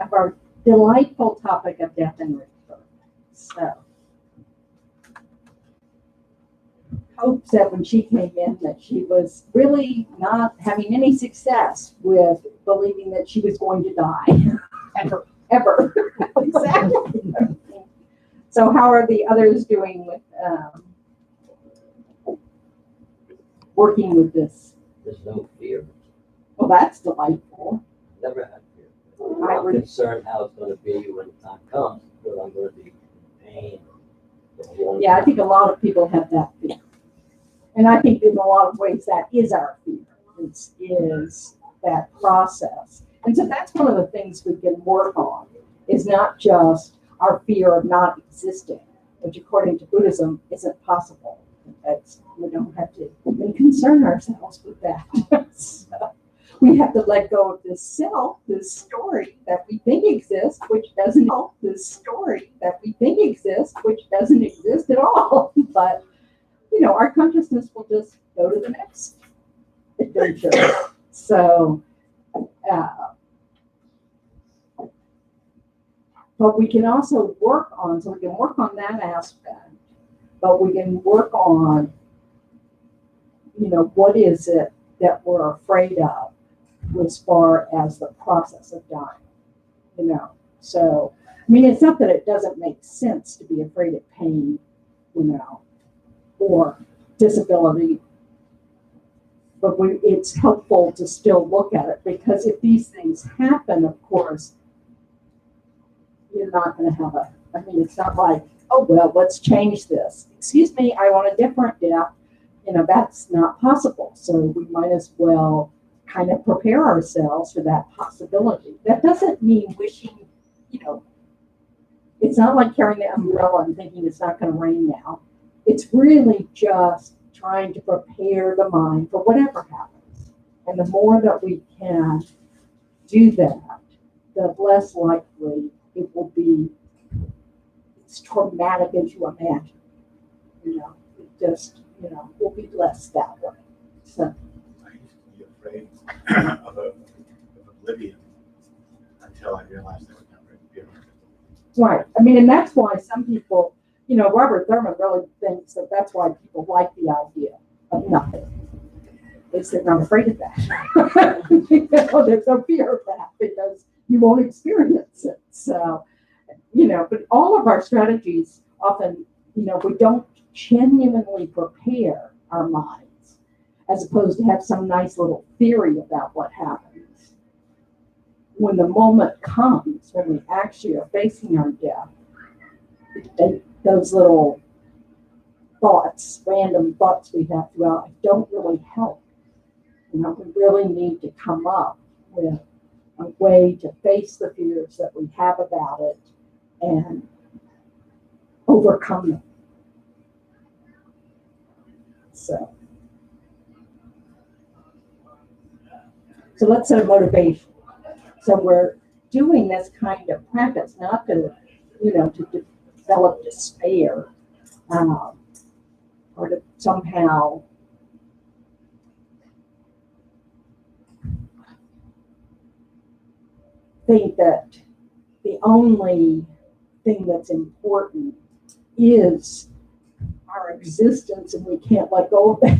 of our delightful topic of death and rebirth. So, hopes that when she came in that she was really not having any success with believing that she was going to die. Ever. Exactly. So how are the others doing with working with this? There's no fear. Well, that's delightful. Never had fear. I'm concerned how it's going to be when the time comes, because I'm going to be in pain. Yeah, I think a lot of people have that fear. And I think in a lot of ways that is our fear. Is that process. And so that's one of the things we can work on, is not just our fear of not existing, which according to Buddhism isn't possible. We don't have to even concern ourselves with that. So we have to let go of this self, this story that we think exists, which doesn't exist at all. But our consciousness will just go to the next adventure. So, but we can also work on that aspect, but we can work on, what is it that we're afraid of as far as the process of dying, So, it's not that it doesn't make sense to be afraid of pain, or disability, but it's helpful to still look at it, because if these things happen, of course, you're not going to have it's not like, oh, well, let's change this. Excuse me, I want a different death. That's not possible. So we might as well kind of prepare ourselves for that possibility. That doesn't mean wishing, it's not like carrying the umbrella and thinking it's not going to rain now. It's really just trying to prepare the mind for whatever happens. And the more that we can do that, the less likely it will be as traumatic as you imagine. It just, will be less that way. So I used to be afraid of oblivion until I realized that was not very good. Right. And that's why some people, Robert Thurman really thinks that that's why people like the idea of nothing. They're not afraid of that. There's no fear of that because you won't experience it. So, but all of our strategies often, we don't genuinely prepare our minds, as opposed to have some nice little theory about what happens. When the moment comes, when we actually are facing our death, those little thoughts, random thoughts we have throughout, don't really help. We really need to come up with a way to face the fears that we have about it and overcome them. So let's say motivation. So we're doing this kind of practice, not to, to develop despair, or to somehow think that the only thing that's important is our existence and we can't let go of that.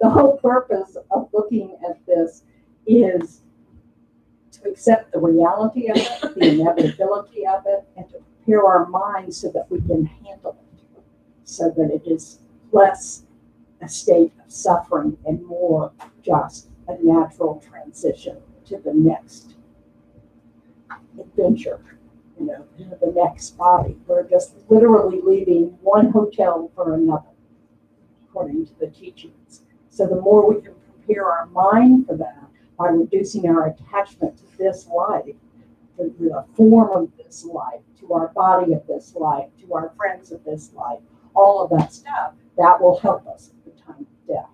The whole purpose of looking at this is to accept the reality of it, the inevitability of it, and to prepare our minds so that we can handle it, so that it is less a state of suffering and more just a natural transition to the next adventure, the next body. We're just literally leaving one hotel for another, according to the teachings. So the more we can prepare our mind for that by reducing our attachment to this life, to the form of this life, to our body of this life, to our friends of this life, all of that stuff, that will help us at the time of death.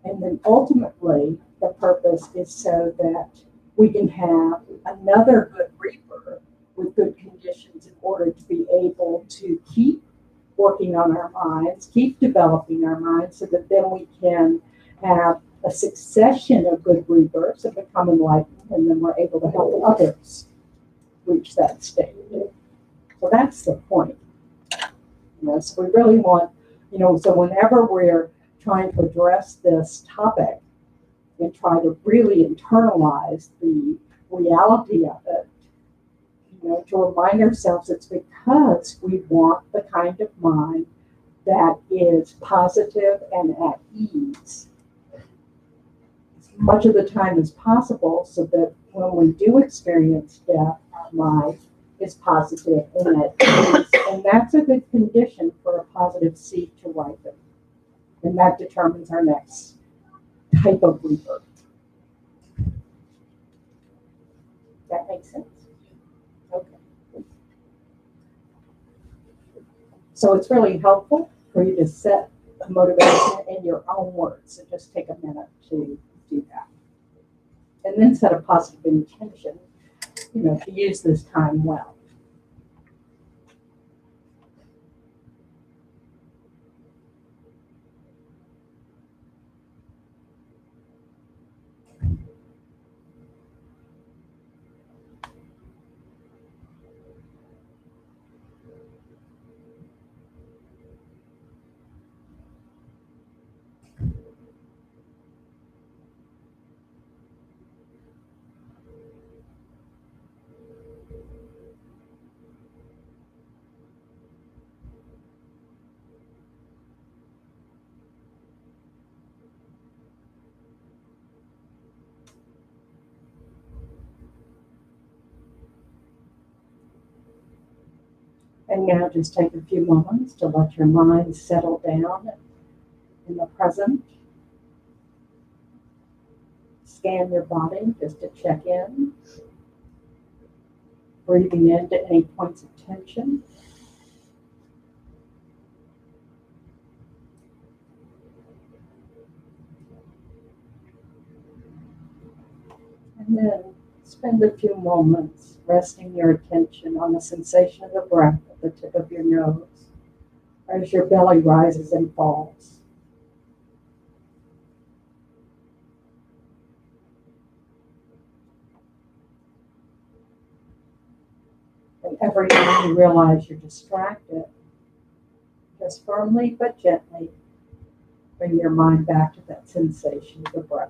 And then ultimately, the purpose is so that we can have another good rebirth with good conditions in order to be able to keep working on our minds, keep developing our minds, so that then we can have a succession of good rebirths and become enlightened, and then we're able to help others reach that state. So that's the point. So we really want, so whenever we're trying to address this topic and try to really internalize the reality of it, to remind ourselves it's because we want the kind of mind that is positive and at ease as much of the time as possible, so that when we do experience death, our mind is positive and at ease. And that's a good condition for a positive seed to ripen. And that determines our next type of rebirth. That makes sense? Okay. So it's really helpful for you to set a motivation in your own words. So just take a minute to do that. And then set a positive intention, to use this time well. And now just take a few moments to let your mind settle down in the present. Scan your body just to check in. Breathing into any points of tension. And then spend a few moments resting your attention on the sensation of the breath at the tip of your nose as your belly rises and falls. And every time you realize you're distracted, just firmly but gently bring your mind back to that sensation of the breath.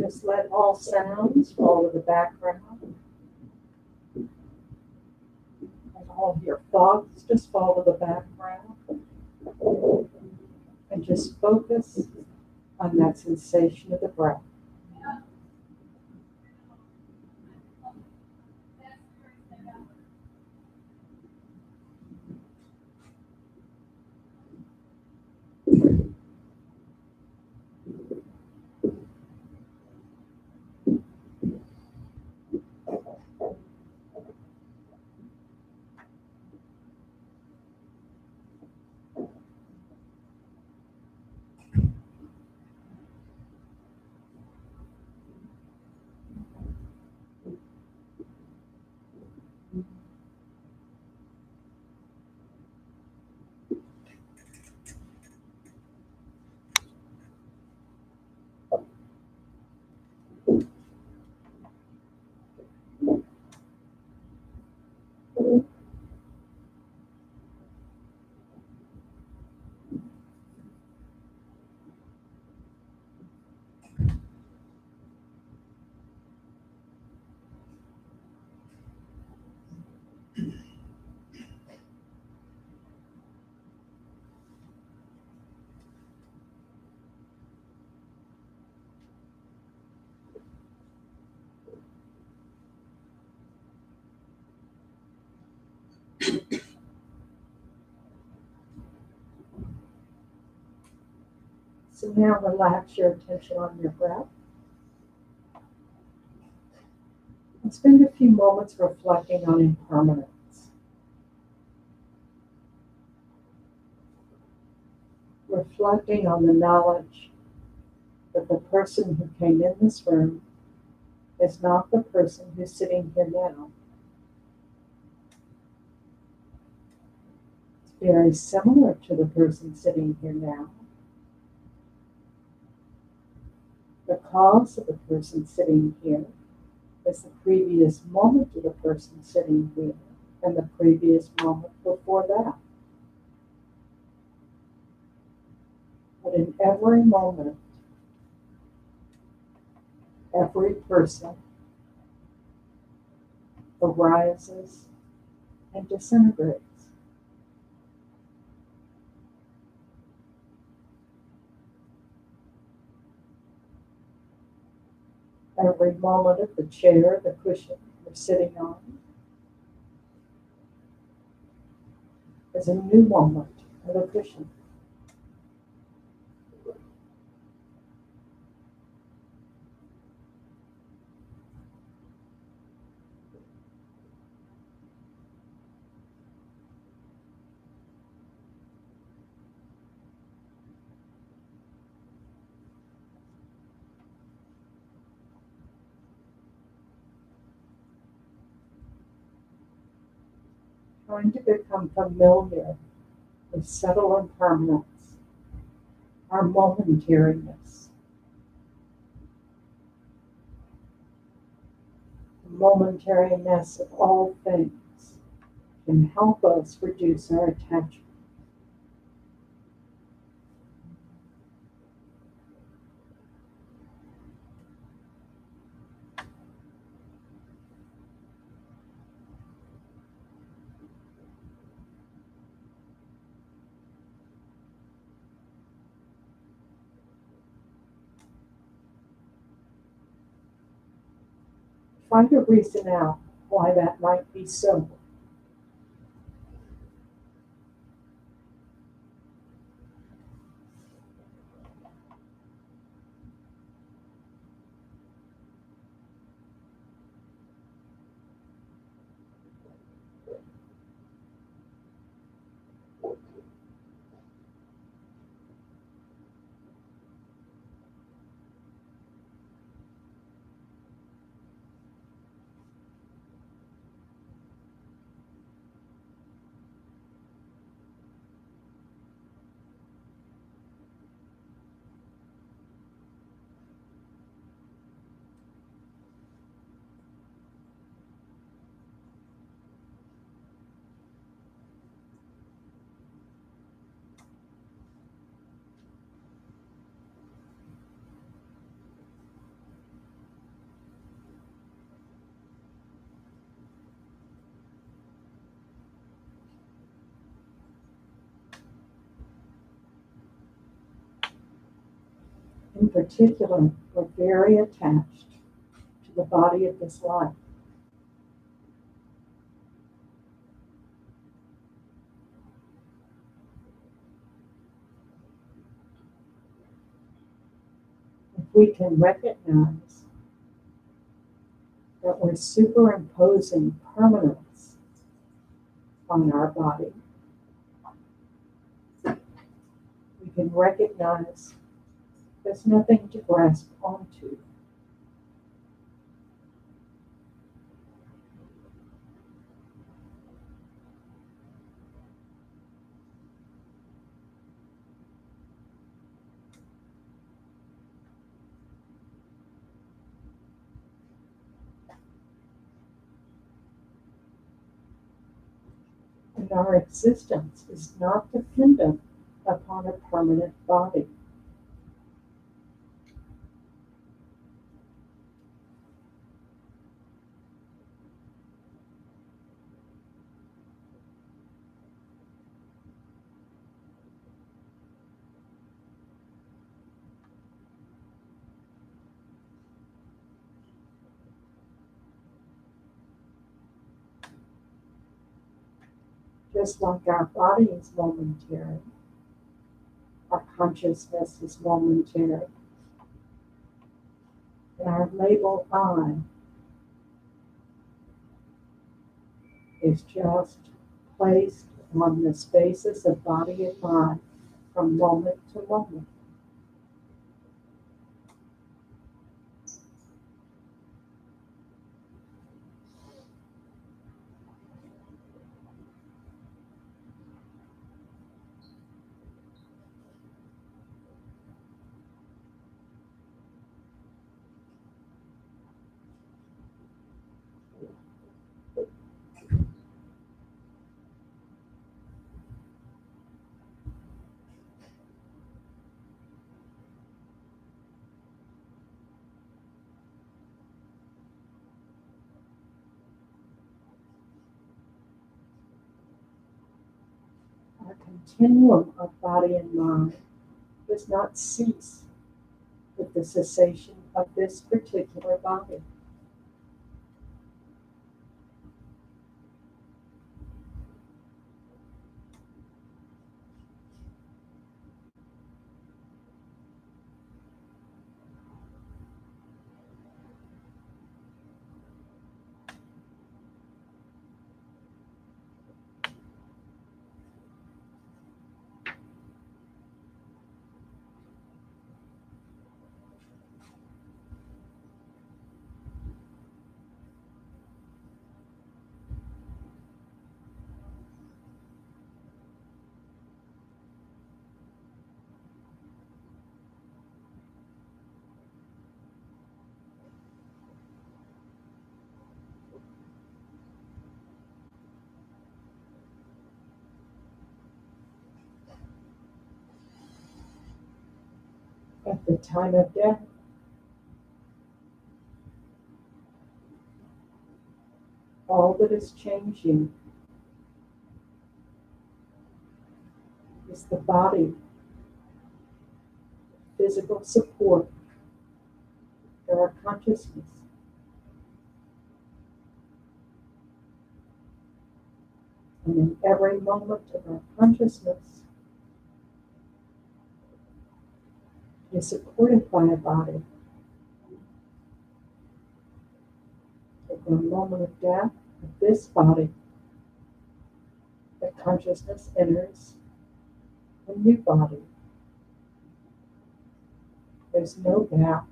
just let all sounds fall to the background. And all your thoughts just fall to the background. And just focus on that sensation of the breath. So now relax your attention on your breath. And spend a few moments reflecting on impermanence. Reflecting on the knowledge that the person who came in this room is not the person who's sitting here now. It's very similar to the person sitting here now. The cause of the person sitting here is the previous moment of the person sitting here and the previous moment before that. But in every moment, every person arises and disintegrates. Every moment of the chair, the cushion you're sitting on is a new moment of the cushion. Trying to become familiar with subtle impermanence, our momentariness. The momentariness of all things can help us reduce our attachment. Try to reason out why that might be so. in particular, we're very attached to the body of this life. If we can recognize that we're superimposing permanence on our body, we can recognize there's nothing to grasp onto. And our existence is not dependent upon a permanent body. Just like our body is momentary, our consciousness is momentary, and our label I is just placed on this basis of body and mind from moment to moment. Our continuum of body and mind does not cease with the cessation of this particular body. At the time of death, all that is changing is the body, physical support for our consciousness. And in every moment of our consciousness is supported by a body. At the moment of death of this body, the consciousness enters a new body. There's no gap.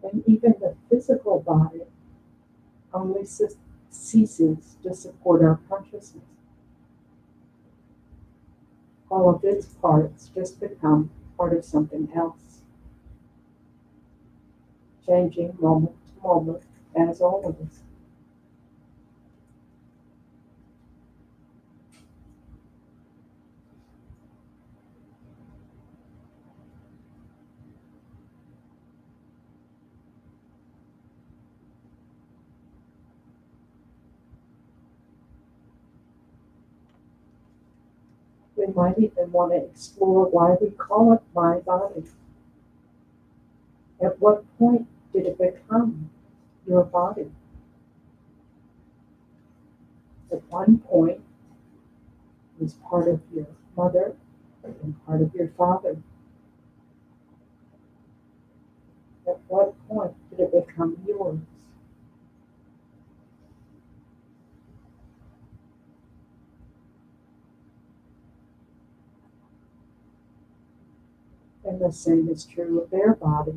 And even the physical body only ceases to support our consciousness. All of its parts just become part of something else, changing moment to moment as always. We might even want to explore why we call it my body. At what point did it become your body? At one point, it was part of your mother and part of your father. At what point did it become yours? And the same is true of their bodies.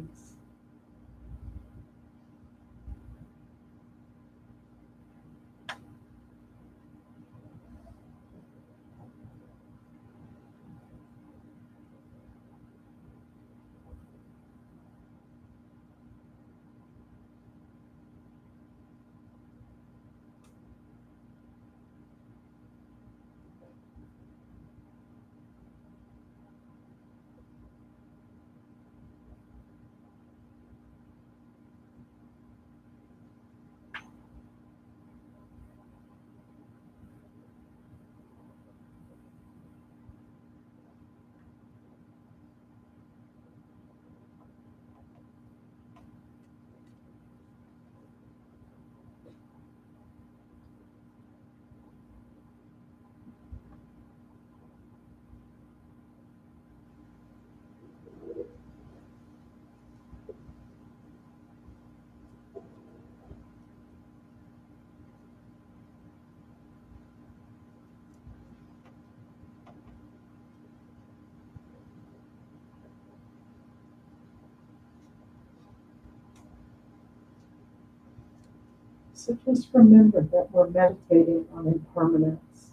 So just remember that we're meditating on impermanence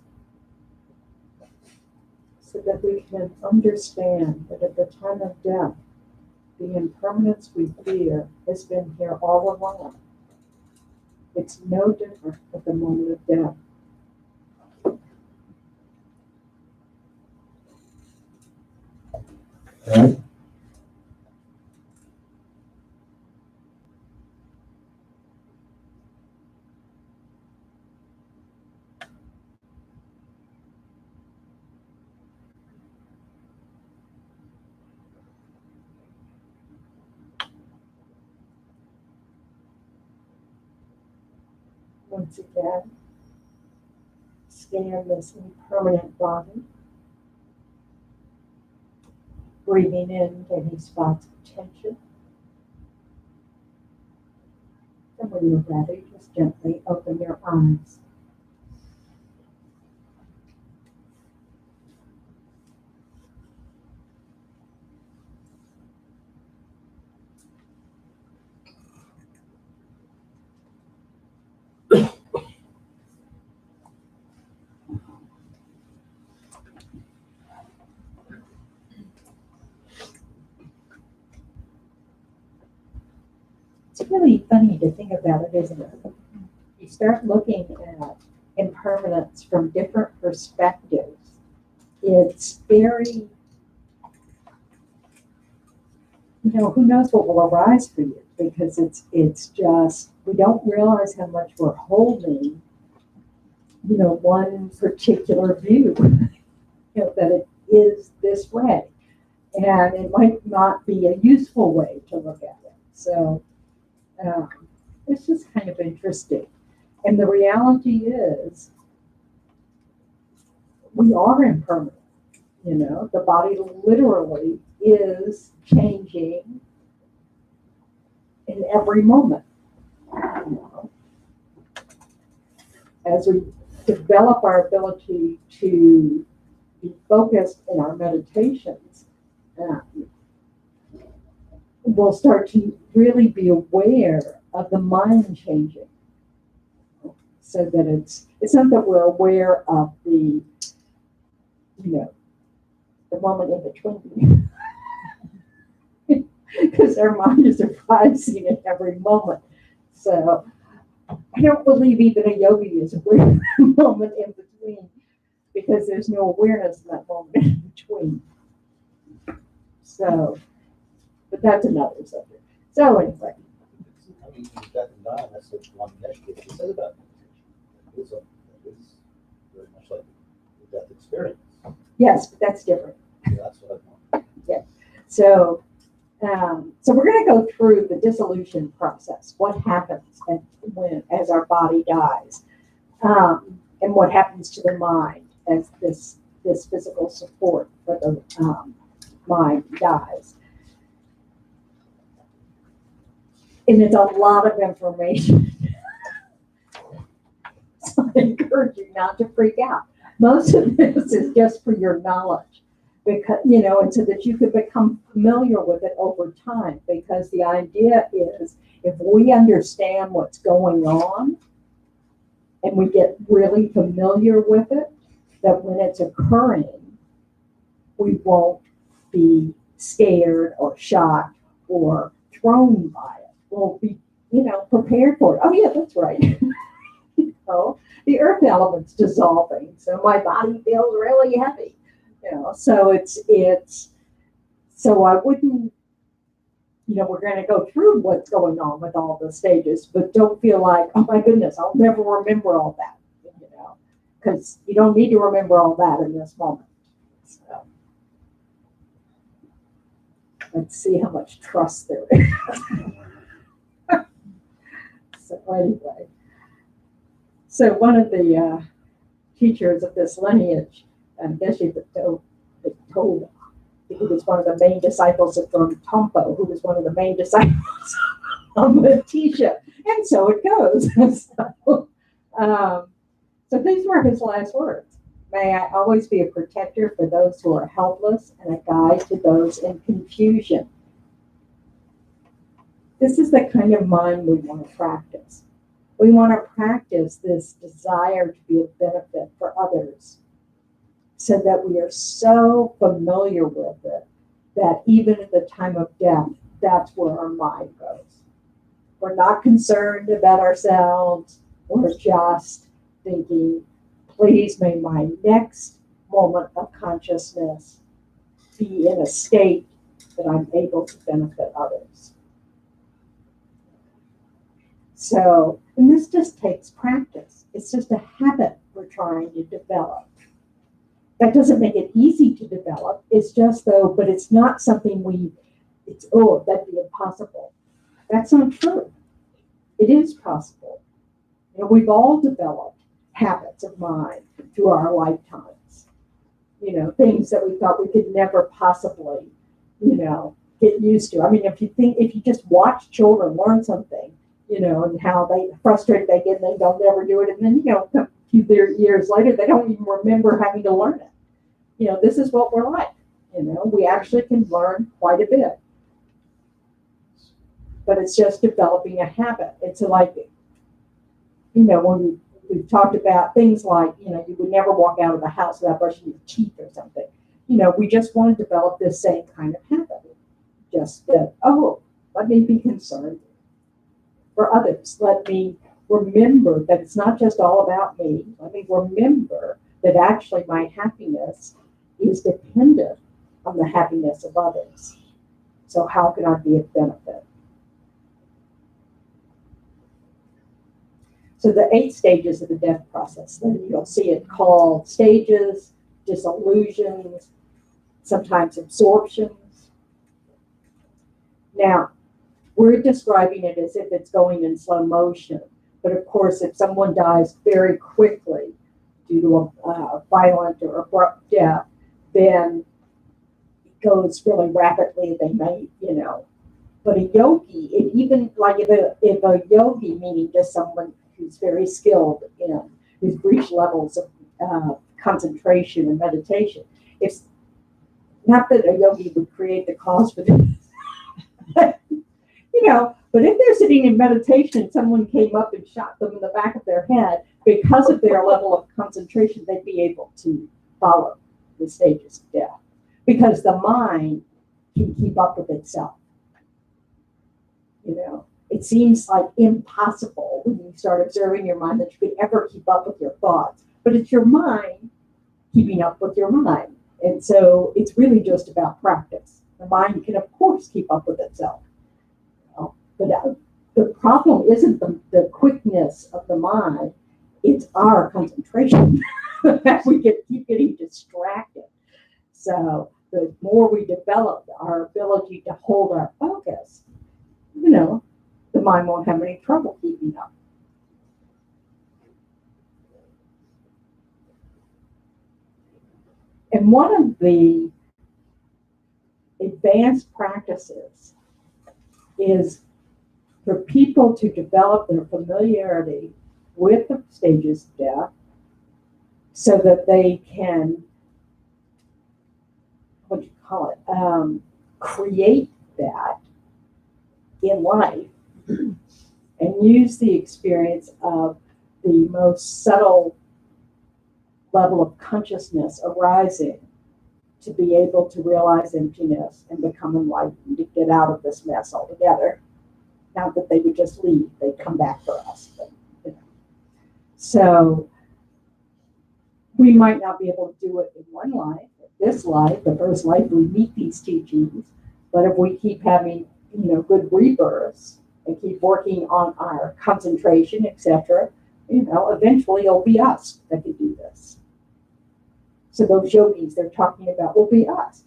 so that we can understand that at the time of death, the impermanence we fear has been here all along. It's no different at the moment of death. Once again, scan this impermanent body, breathing in any spots of tension. And when you're ready, just gently open your eyes. It's really funny to think about it, isn't it? You start looking at impermanence from different perspectives. It's very, who knows what will arise for you, because it's just, we don't realize how much we're holding, one particular view, that it is this way. And it might not be a useful way to look at it. So it's just kind of interesting. And the reality is, we are impermanent. The body literally is changing in every moment. As we develop our ability to be focused in our meditations, we'll start to really be aware of the mind changing. So that it's not that we're aware of the moment in between. Because our mind is arising at every moment. So I don't believe even a yogi is aware of the moment in between, because there's no awareness in that moment in between. So, but that's another subject. So anyway. I mean, death and dying, that's what one educator says about meditation. It's very much like the death experience. Yes, but that's different. Yeah, that's what I want. So, so we're going to go through the dissolution process. What happens as our body dies, and what happens to the mind as this physical support for the mind dies. And it's a lot of information. So I encourage you not to freak out. Most of this is just for your knowledge, because and so that you could become familiar with it over time. Because the idea is, if we understand what's going on and we get really familiar with it, that when it's occurring, we won't be scared or shocked or thrown by it. We'll be, prepared for it. Oh yeah, that's right. The earth element's dissolving, so my body feels really heavy. So so I wouldn't, we're going to go through what's going on with all the stages, but don't feel like, oh my goodness, I'll never remember all that, because you don't need to remember all that in this moment. So let's see how much trust there is. So anyway, so one of the teachers of this lineage, I guess you told, he was one of the main disciples of Tompo, who was one of the main disciples of Matisha, and so it goes. So these were his last words. May I always be a protector for those who are helpless and a guide to those in confusion. This is the kind of mind we want to practice. We want to practice this desire to be of benefit for others, so that we are so familiar with it that even at the time of death, that's where our mind goes. We're not concerned about ourselves. We're just thinking, please may my next moment of consciousness be in a state that I'm able to benefit others. So, and this just takes practice. It's just a habit we're trying to develop. That doesn't make it easy to develop. It's just but it's not something that'd be impossible. That's not true. It is possible. We've all developed habits of mind through our lifetimes. Things that we thought we could never possibly, get used to. I mean, if you just watch children learn something, and how they frustrated they get, and they'll never do it, and then a few years later they don't even remember having to learn it. This is what we're like. We actually can learn quite a bit, but it's just developing a habit. It's like, when we've talked about things like, you would never walk out of the house without brushing your teeth or something. We just want to develop this same kind of habit. Just that, let me be concerned for others. Let me remember that it's not just all about me. Let me remember that actually my happiness is dependent on the happiness of others. So how can I be of benefit? So the 8 stages of the death process, you'll see it called stages, disillusions, sometimes absorptions. Now, we're describing it as if it's going in slow motion. But of course, if someone dies very quickly due to a violent or abrupt death, then it goes really rapidly. They may, But a yogi, if a yogi, meaning just someone who's very skilled who's reached levels of concentration and meditation, it's not that a yogi would create the cause for this. But if they're sitting in meditation and someone came up and shot them in the back of their head, because of their level of concentration, they'd be able to follow the stages of death, because the mind can keep up with itself. It seems like impossible when you start observing your mind that you could ever keep up with your thoughts, but it's your mind keeping up with your mind. And so it's really just about practice. The mind can, of course, keep up with itself. But the problem isn't the quickness of the mind, it's our concentration that we keep getting distracted. So the more we develop our ability to hold our focus, you know, the mind won't have any trouble keeping up. And one of the advanced practices is for people to develop their familiarity with the stages of death so that they can, what do you call it, create that in life and use the experience of the most subtle level of consciousness arising to be able to realize emptiness and become enlightened, to get out of this mess altogether. Not that they would just leave, they'd come back for us. But, you know. So we might not be able to do it in one life, this life, the first life we meet these teachings, but if we keep having, you know, good rebirths and keep working on our concentration, etc., you know, eventually it'll be us that can do this. So those yogis they're talking about will be us.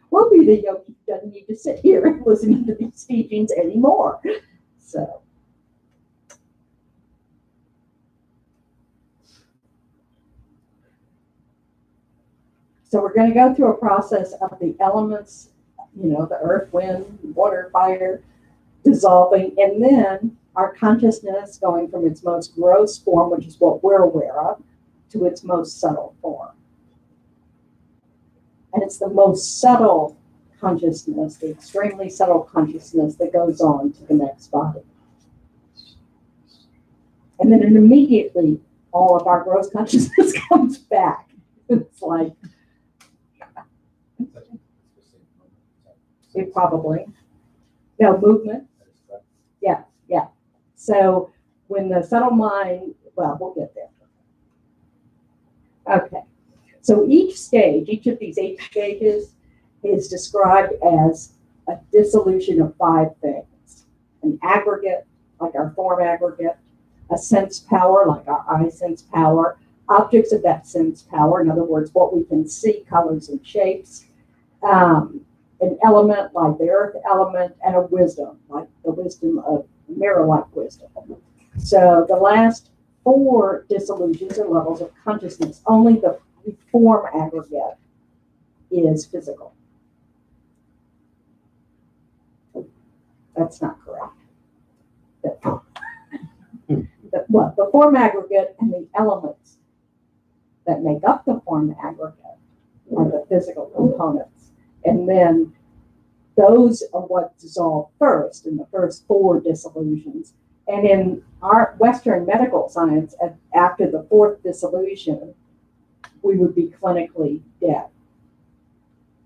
We'll be the yogi who doesn't need to sit here and listen to these teachings anymore. So we're going to go through a process of the elements, you know, the earth, wind, water, fire, dissolving, and then our consciousness going from its most gross form, which is what we're aware of, to its most subtle form. And it's the most subtle consciousness, the extremely subtle consciousness that goes on to the next body. And then immediately all of our gross consciousness comes back. It's like, it probably, no movement. Yeah. So when the subtle mind, well, we'll get there. Okay. So each stage, each of these 8 stages is described as a dissolution of 5 things. An aggregate, like our form aggregate, a sense power, like our eye sense power, objects of that sense power, in other words, what we can see, colors and shapes, an element like the earth element, and a wisdom, like the wisdom of mirror-like wisdom. So the last 4 dissolutions or levels of consciousness, only the form aggregate is physical. That's not correct. The form aggregate and the elements that make up the form aggregate are the physical components. And then those are what dissolve first in the first 4 dissolutions. And in our Western medical science, after the 4th dissolution, we would be clinically dead.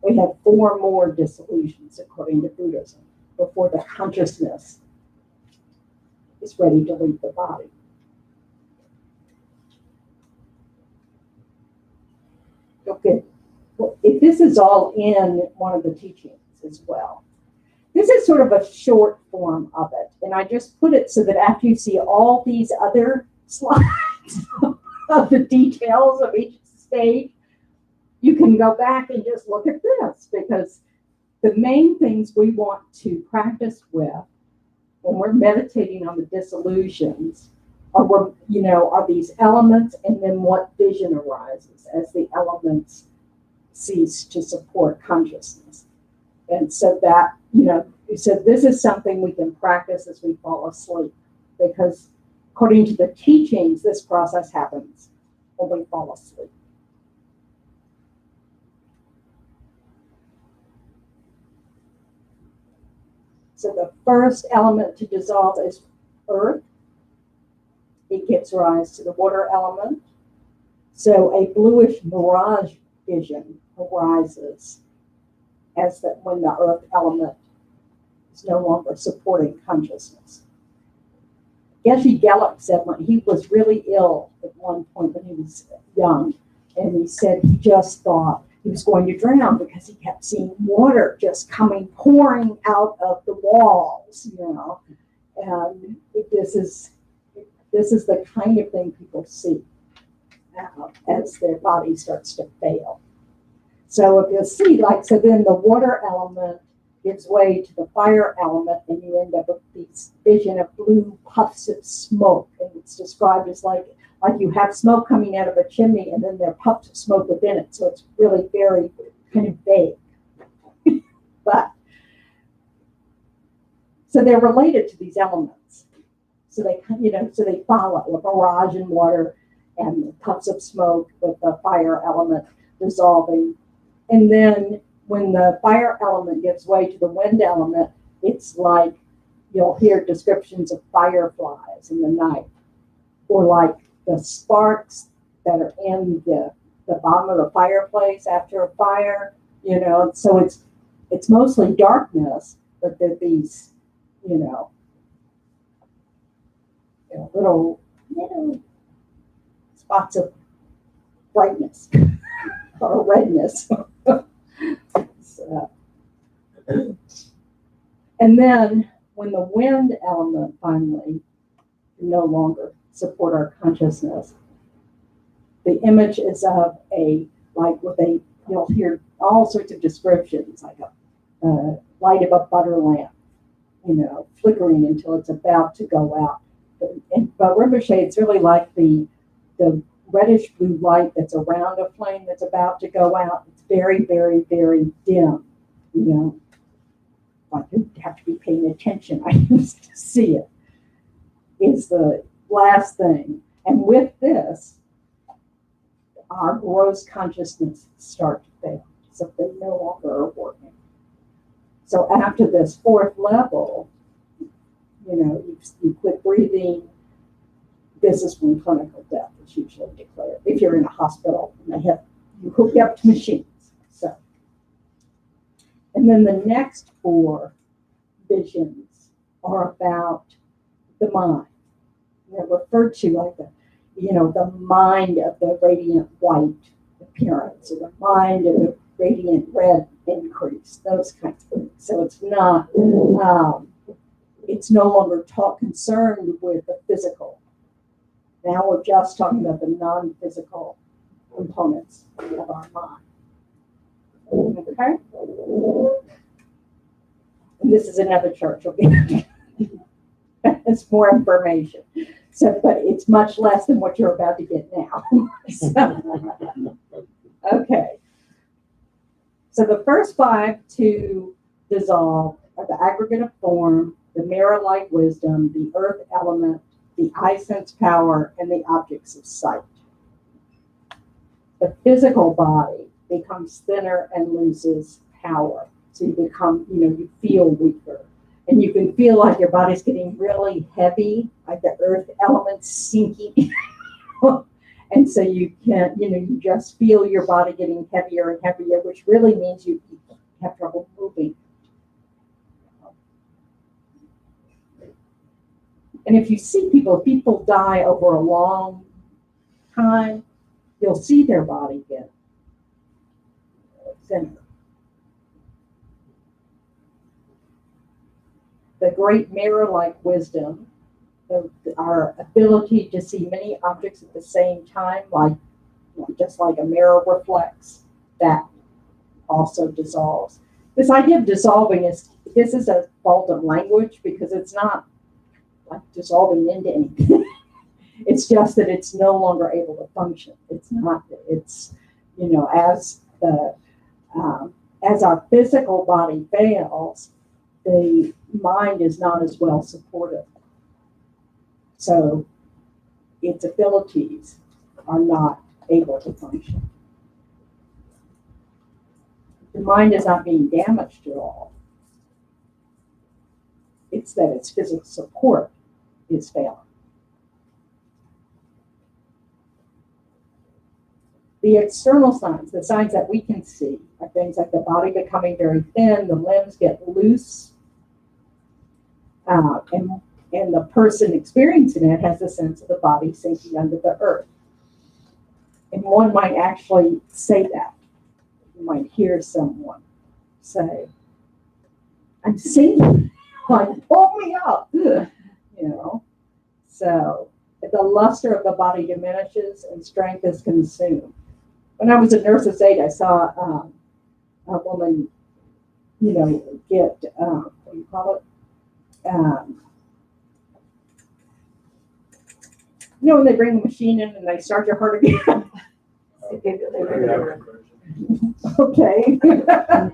We have 4 more dissolutions, according to Buddhism, before the consciousness is ready to leave the body. Okay, well, if this is all in one of the teachings as well. This is sort of a short form of it, and I just put it so that after you see all these other slides of the details of each stage, you can go back and just look at this, because the main things we want to practice with when we're meditating on the dissolutions are these elements, and then what vision arises as the elements cease to support consciousness. And so that, so this is something we can practice as we fall asleep, because according to the teachings, this process happens when we fall asleep. So the first element to dissolve is earth. It gives rise to the water element. So a bluish mirage vision arises as that when the earth element is no longer supporting consciousness. Geshe Geluk said when he was really ill at one point when he was young, and he said he just thought he was going to drown because he kept seeing water just pouring out of the walls, And this is the kind of thing people see as their body starts to fail. So if you see, like, so then the water element gives way to the fire element, and you end up with this vision of blue puffs of smoke. And it's described as like you have smoke coming out of a chimney, and then there are puffs of smoke within it. So it's really very kind of vague. But so they're related to these elements. So they, so they follow a barrage in water and puffs of smoke with the fire element dissolving. And then when the fire element gives way to the wind element, it's like you'll hear descriptions of fireflies in the night, or like the sparks that are in the bottom of the fireplace after a fire, so it's mostly darkness, but there are these, little spots of brightness or redness. So, and then when the wind element finally no longer support our consciousness, the image is of you'll hear all sorts of descriptions, like a light of a butter lamp, flickering until it's about to go out. But Rinpoche, it's really like the reddish blue light that's around a flame that's about to go out. It's very, very, very dim, Like you have to be paying attention. I used to see it. Is the last thing. And with this, our gross consciousness start to fail. So they no longer are working. So after this fourth level, you quit breathing. This is when clinical death is usually declared. If you're in a hospital and you hook you up to machines. So, and then the next 4 visions are about the mind. They're referred to like the mind of the radiant white appearance, or the mind of the radiant red increase, those kinds of things. So it's not, it's no longer concerned with the physical. Now we're just talking about the non-physical components of our mind. Okay? And this is another church. It's more information. So, but it's much less than what you're about to get now. So, okay. So the first 5 to dissolve are the aggregate of form, the mirror-like wisdom, the earth element, the eye sense power, and the objects of sight. The physical body becomes thinner and loses power. So you become, you feel weaker. And you can feel like your body's getting really heavy, like the earth element's sinking. And so you can't, you just feel your body getting heavier and heavier, which really means you have trouble moving. And if you see people die over a long time, you'll see their body get thinner. The great mirror-like wisdom, our ability to see many objects at the same time, just like a mirror reflects, that also dissolves. This idea of dissolving this is a fault of language, because it's not like dissolving into anything. It's just that it's no longer able to function. It's not. It's as our physical body fails, the mind is not as well supported. So its abilities are not able to function. The mind is not being damaged at all. It's that its physical support is failing. The external signs, the signs that we can see, are things like the body becoming very thin, the limbs get loose, and the person experiencing it has a sense of the body sinking under the earth. And one might actually say that. You might hear someone say, I'm sinking, like, pull me up, So the luster of the body diminishes and strength is consumed. When I was a nurse's aide, I saw a woman, get, what do you call it? When they bring the machine in and they start your heart again. Okay.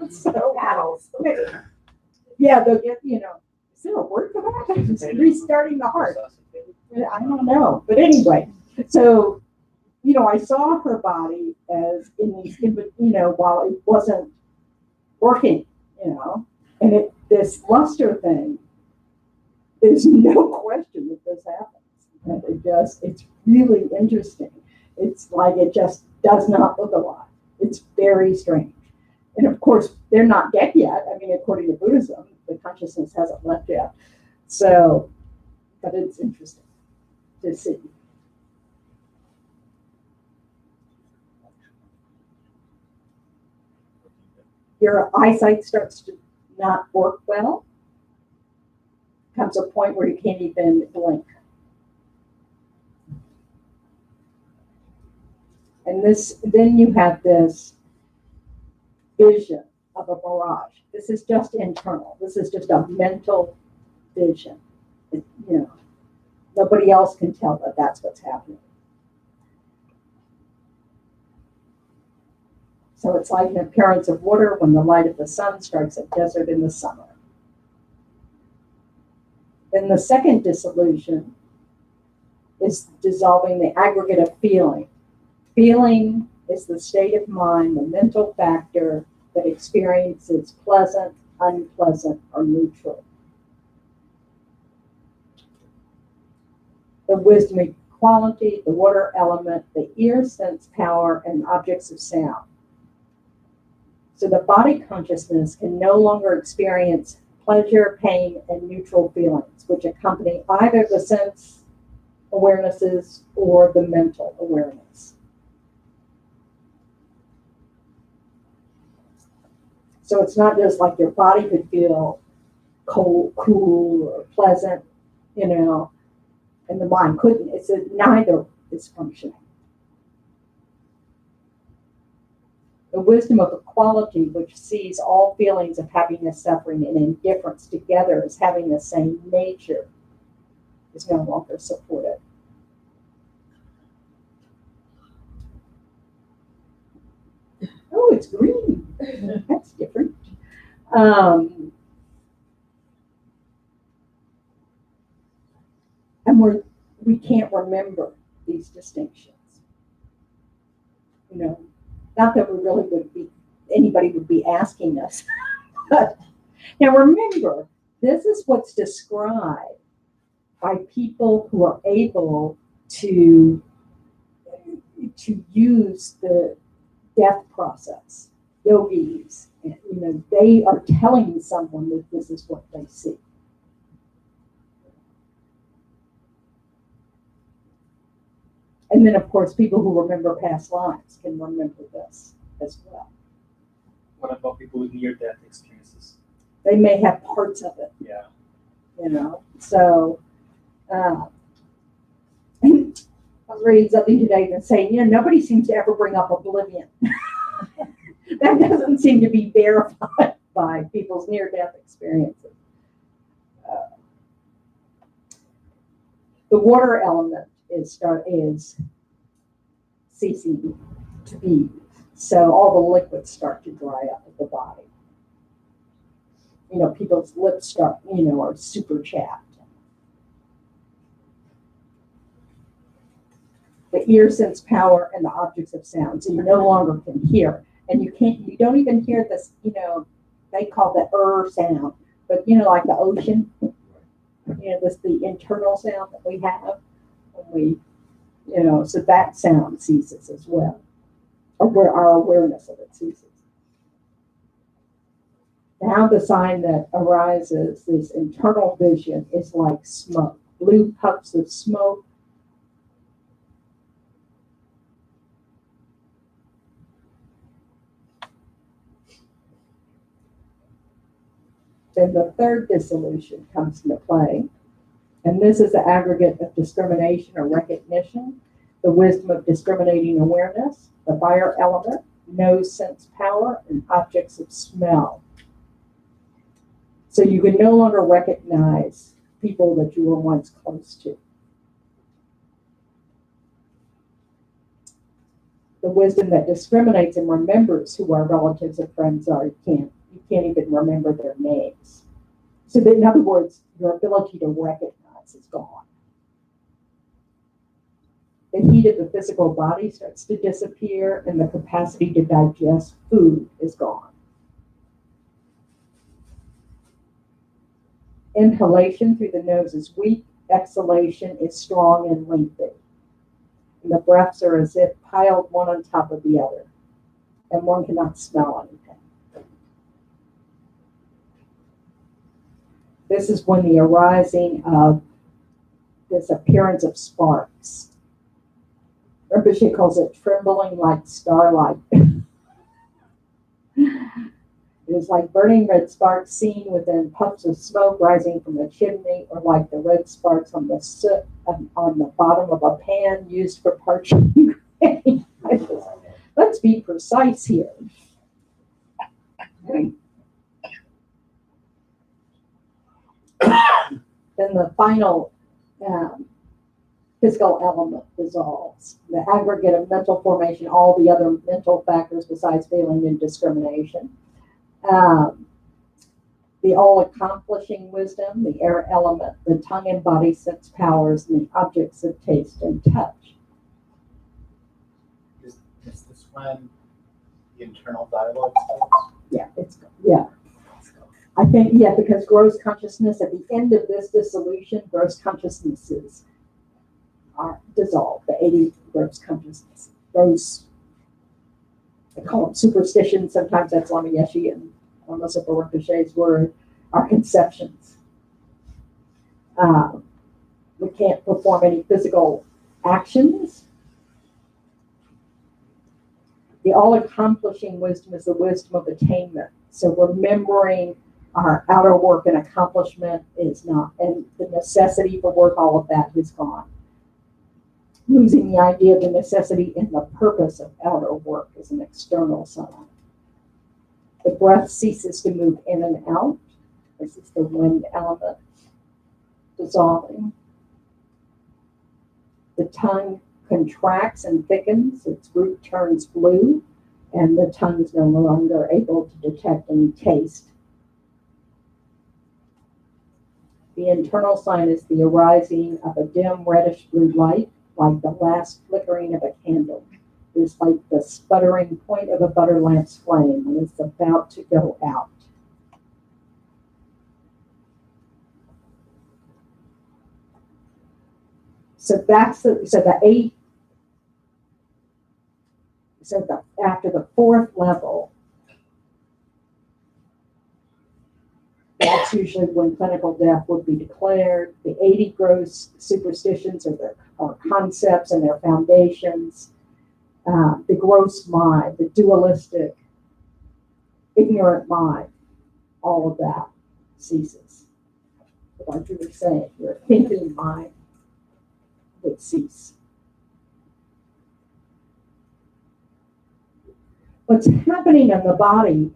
So, Paddles. yeah, they'll get, is there a word for that? It's restarting the heart. I don't know. But anyway, so, I saw her body as while it wasn't working, and this luster thing, there's no question that this happens. And it's really interesting. It's like it just does not look alive. It's very strange. And of course, they're not dead yet. I mean, according to Buddhism, the consciousness hasn't left yet. So, but it's interesting to see. Your eyesight starts to not work well. Comes a point where you can't even blink. And then you have this vision of a mirage. This is just internal. This is just a mental vision. Nobody else can tell that that's what's happening. So it's like an appearance of water when the light of the sun strikes a desert in the summer. Then the second dissolution is dissolving the aggregate of feeling. Feeling is the state of mind, the mental factor that experiences pleasant, unpleasant, or neutral. The wisdom quality, the water element, the ear sense power, and objects of sound. So the body consciousness can no longer experience pleasure, pain, and neutral feelings, which accompany either the sense awarenesses or the mental awareness. So it's not just like your body could feel cold, cool, or pleasant, and the mind couldn't. It's that neither is functioning. The wisdom of equality, which sees all feelings of happiness, suffering, and indifference together as having the same nature, is no longer supported. Oh, it's green. That's different. And we can't remember these distinctions. Not that anybody would be asking us. But now remember, this is what's described by people who are able to use the death process. Yogis, they are telling someone that this is what they see. And then, of course, people who remember past lives can remember this as well. What about people with near-death experiences? They may have parts of it. Yeah. So I was reading something today that's saying, nobody seems to ever bring up oblivion. That doesn't seem to be verified by people's near-death experiences. The water element is ceasing to be. So all the liquids start to dry up at the body. People's lips start, are super chapped. The ear sense power and the objects of sound. So you no longer can hear. And you don't even hear this, they call the sound, but like the ocean, this the internal sound that we have when we, so that sound ceases as well. Or where our awareness of it ceases. Now the sign that arises, this internal vision, is like smoke, blue puffs of smoke. Then the third dissolution comes into play. And this is the aggregate of discrimination or recognition, the wisdom of discriminating awareness, the fire element, nose sense power, and objects of smell. So you can no longer recognize people that you were once close to. The wisdom that discriminates and remembers who our relatives and friends are, you can't even remember their names. So that, in other words, your ability to recognize is gone. The heat of the physical body starts to disappear, and the capacity to digest food is gone. Inhalation through the nose is weak, exhalation is strong and lengthy. And the breaths are as if piled one on top of the other, and one cannot smell anything. This is when the arising of this appearance of sparks. Rinpoche calls it trembling like starlight. It is like burning red sparks seen within puffs of smoke rising from a chimney, or like the red sparks on the soot on the bottom of a pan used for parching grain. Let's be precise here. Then the final physical element dissolves. The aggregate of mental formation, all the other mental factors besides feeling and discrimination. The all-accomplishing wisdom, the air element, the tongue and body sense powers, and the objects of taste and touch. Is this when the internal dialogue starts? Yeah. I think, because gross consciousness, at the end of this dissolution, gross consciousnesses are dissolved, the 80 gross consciousness. Those, I call them superstitions, sometimes that's Lama Yeshe and almost a Rinpoche's word, are conceptions. We can't perform any physical actions. The all-accomplishing wisdom is the wisdom of attainment. So remembering our outer work and accomplishment is not, and the necessity for work, all of that is gone. Losing the idea of the necessity and the purpose of outer work is an external sign. The breath ceases to move in and out. This is the wind element dissolving. The tongue contracts and thickens. Its root turns blue, and the tongue is no longer able to detect any taste. The internal sign is the arising of a dim reddish blue light, like the last flickering of a candle. It is like the sputtering point of a butter lamp's flame when it's about to go out. So after the fourth level, that's usually when clinical death would be declared. The 80 gross superstitions are concepts and their foundations. The gross mind, the dualistic, ignorant mind, all of that ceases. Like you were saying, your thinking mind would cease. What's happening in the body,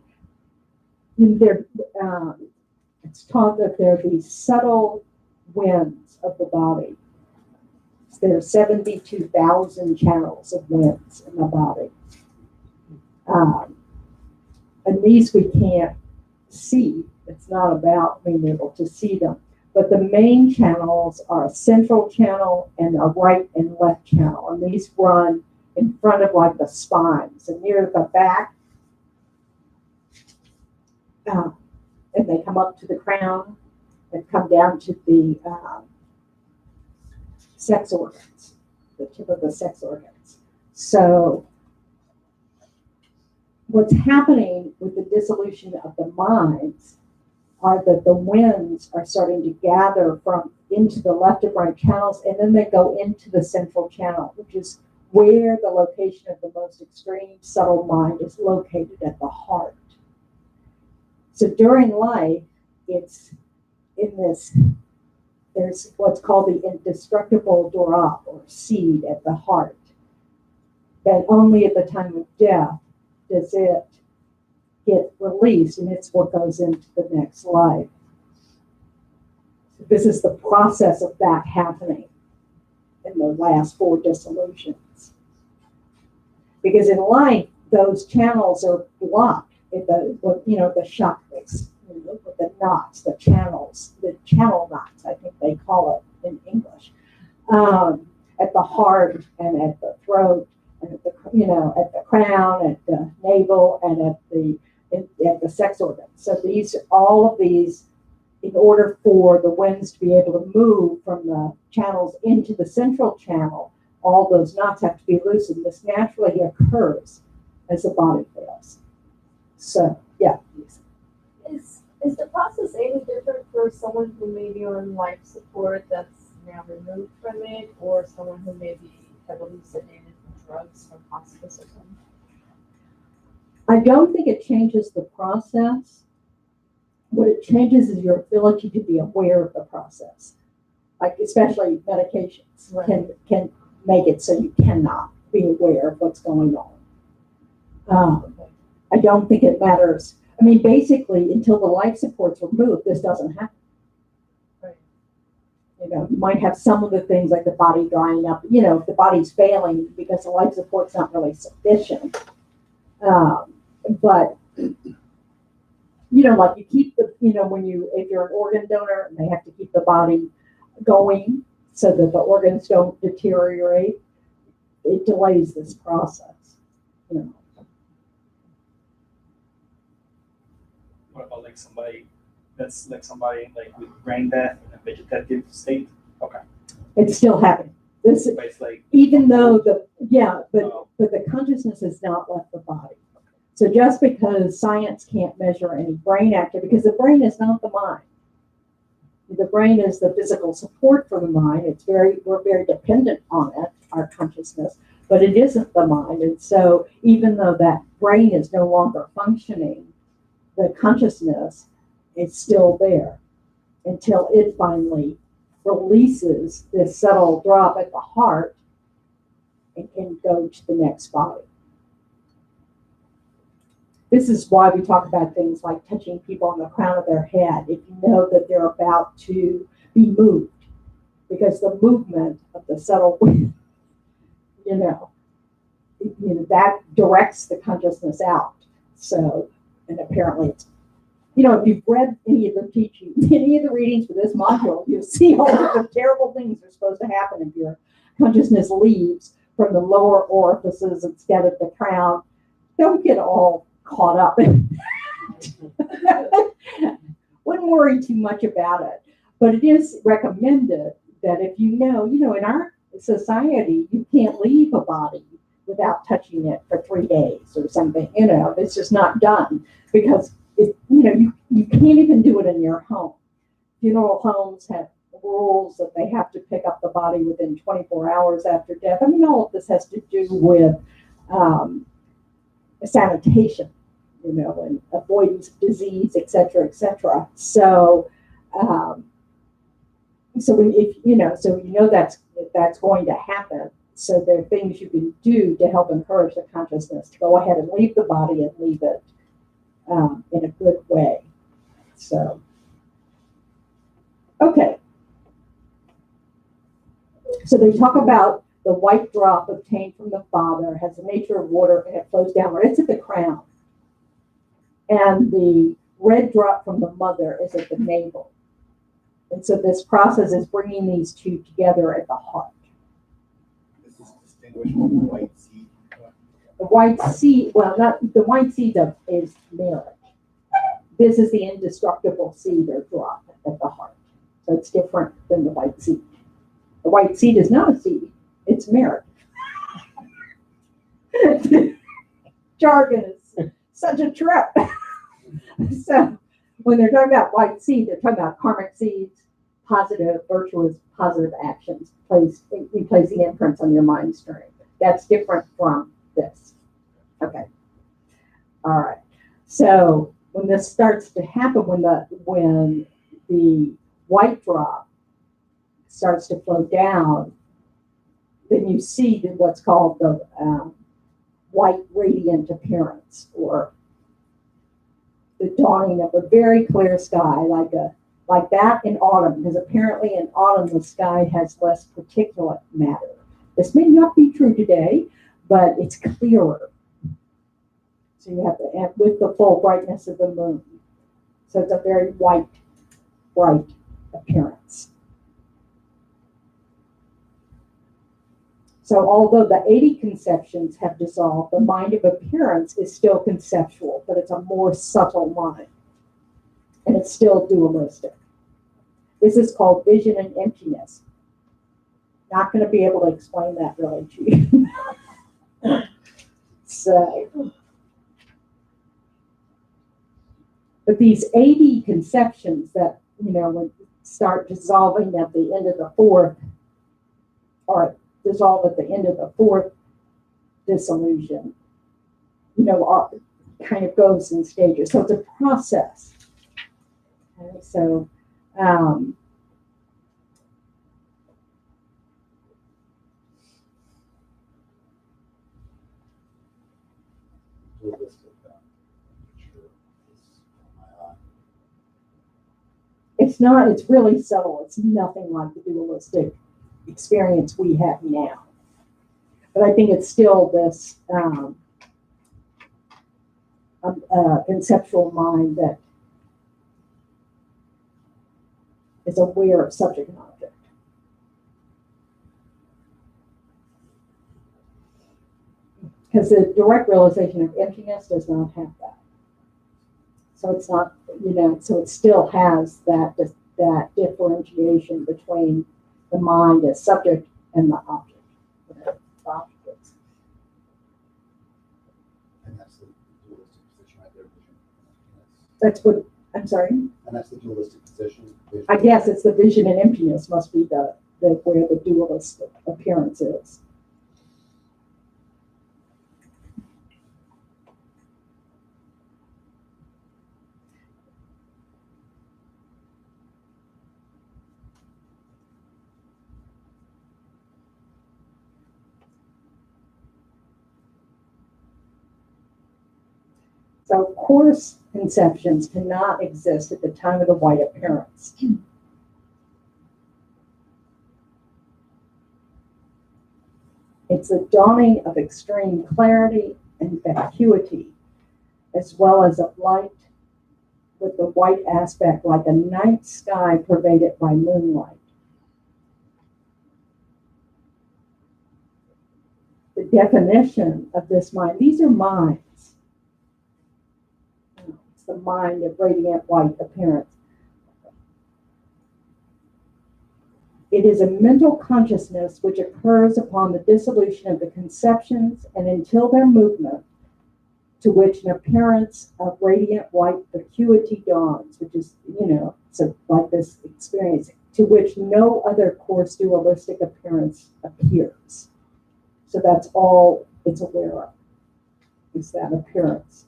it's taught that there are these subtle winds of the body. There are 72,000 channels of winds in the body. And these we can't see. It's not about being able to see them. But the main channels are a central channel and a right and left channel. And these run in front of like the spine. So near the back. And they come up to the crown and come down to the sex organs, the tip of the sex organs. So what's happening with the dissolution of the minds are that the winds are starting to gather from into the left and right channels, and then they go into the central channel, which is where the location of the most extreme subtle mind is located at the heart. So during life, it's in this, there's what's called the indestructible Dora, or seed, at the heart. That only at the time of death does it get released, and it's what goes into the next life. This is the process of that happening in the last 4 dissolutions. Because in life, those channels are blocked with the chakras, with the knots, the channels, the channel knots, I think they call it in English, at the heart and at the throat and at the at the crown, at the navel, and at the sex organs. So all of these, in order for the winds to be able to move from the channels into the central channel, all those knots have to be loosened. This naturally occurs as the body fails. So, yeah. Is the process any different for someone who may be on life support that's now removed from it, or someone who may be heavily sedated from drugs from hospice or something? I don't think it changes the process. What it changes is your ability to be aware of the process. Like especially medications can make it so you cannot be aware of what's going on. I don't think it matters. I mean, basically, until the life support's removed, this doesn't happen. Right. You might have some of the things like the body drying up, if the body's failing because the life support's not really sufficient. But like you keep the, if you're an organ donor and they have to keep the body going so that the organs don't deteriorate, it delays this process. What about like somebody that's like somebody like with brain death in a vegetative state? Okay. It's still happening. But it's like, Even though but the consciousness has not left the body. So just because science can't measure any brain activity, because the brain is not the mind. The brain is the physical support for the mind. We're very dependent on it, our consciousness, but it isn't the mind. And so even though that brain is no longer functioning, the consciousness is still there until it finally releases this subtle drop at the heart and can go to the next body. This is why we talk about things like touching people on the crown of their head if you know that they're about to be moved, because the movement of the subtle wind, that directs the consciousness out. So, and apparently it's, if you've read any of the teachings, any of the readings for this module, you'll see all of the terrible things that are supposed to happen if your consciousness leaves from the lower orifices instead of the crown. Don't get all caught up. Wouldn't worry too much about it. But it is recommended that if in our society, you can't leave a body without touching it for 3 days or something. It's just not done because you can't even do it in your home. Funeral homes have rules that they have to pick up the body within 24 hours after death. I mean, all of this has to do with sanitation, and avoidance of disease, et cetera, et cetera. So, that's going to happen. So there are things you can do to help encourage the consciousness to go ahead and leave the body and leave it in a good way. So, okay. So they talk about the white drop obtained from the Father has the nature of water and it flows downward. It's at the crown. And the red drop from the Mother is at the navel. And so this process is bringing these two together at the heart. This is distinguished from the white seed. The white seed, the white seed is merit. This is the indestructible seed or drop at the heart. So it's different than the white seed. The white seed is not a seed, it's merit. Jargon is such a trip. So when they're talking about white seed, they're talking about karmic seeds, positive, virtuous, positive actions. You place the imprints on your mind stream. That's different from this. Okay. All right. So when this starts to happen, when the white drop starts to flow down, then you see what's called the white radiant appearance, or the dawning of a very clear sky, like that in autumn, because apparently in autumn the sky has less particulate matter. This may not be true today, but it's clearer. So you have to, and with the full brightness of the moon. So it's a very white, bright appearance. So although the 80 conceptions have dissolved, the mind of appearance is still conceptual, but it's a more subtle mind. And it's still dualistic. This is called vision and emptiness. Not going to be able to explain that really to you. So, but these 80 conceptions that, would start dissolving at the end of the fourth, or dissolve at the end of the fourth dissolution, are, kind of goes in stages. So it's a process. Okay, so, it's really subtle. It's nothing like the dualistic experience we have now. But I think it's still this conceptual mind that is aware of subject and object. Because the direct realization of emptiness does not have that. So it's not, so it still has that differentiation between the mind as subject and the object. Whatever the object is. And that's the dualistic position right there. Vision. That's what, I'm sorry? And that's the dualistic position. Vision. I guess it's the vision and emptiness must be the where the dualist appearance is. So coarse conceptions cannot exist at the time of the white appearance. It's the dawning of extreme clarity and vacuity, as well as of light with the white aspect like a night sky pervaded by moonlight. The definition of this mind, these are minds. It's the mind of radiant white appearance. It is a mental consciousness which occurs upon the dissolution of the conceptions and until their movement, to which an appearance of radiant white vacuity dawns, which is, so like this experience, to which no other coarse dualistic appearance appears. So that's all it's aware of, is that appearance.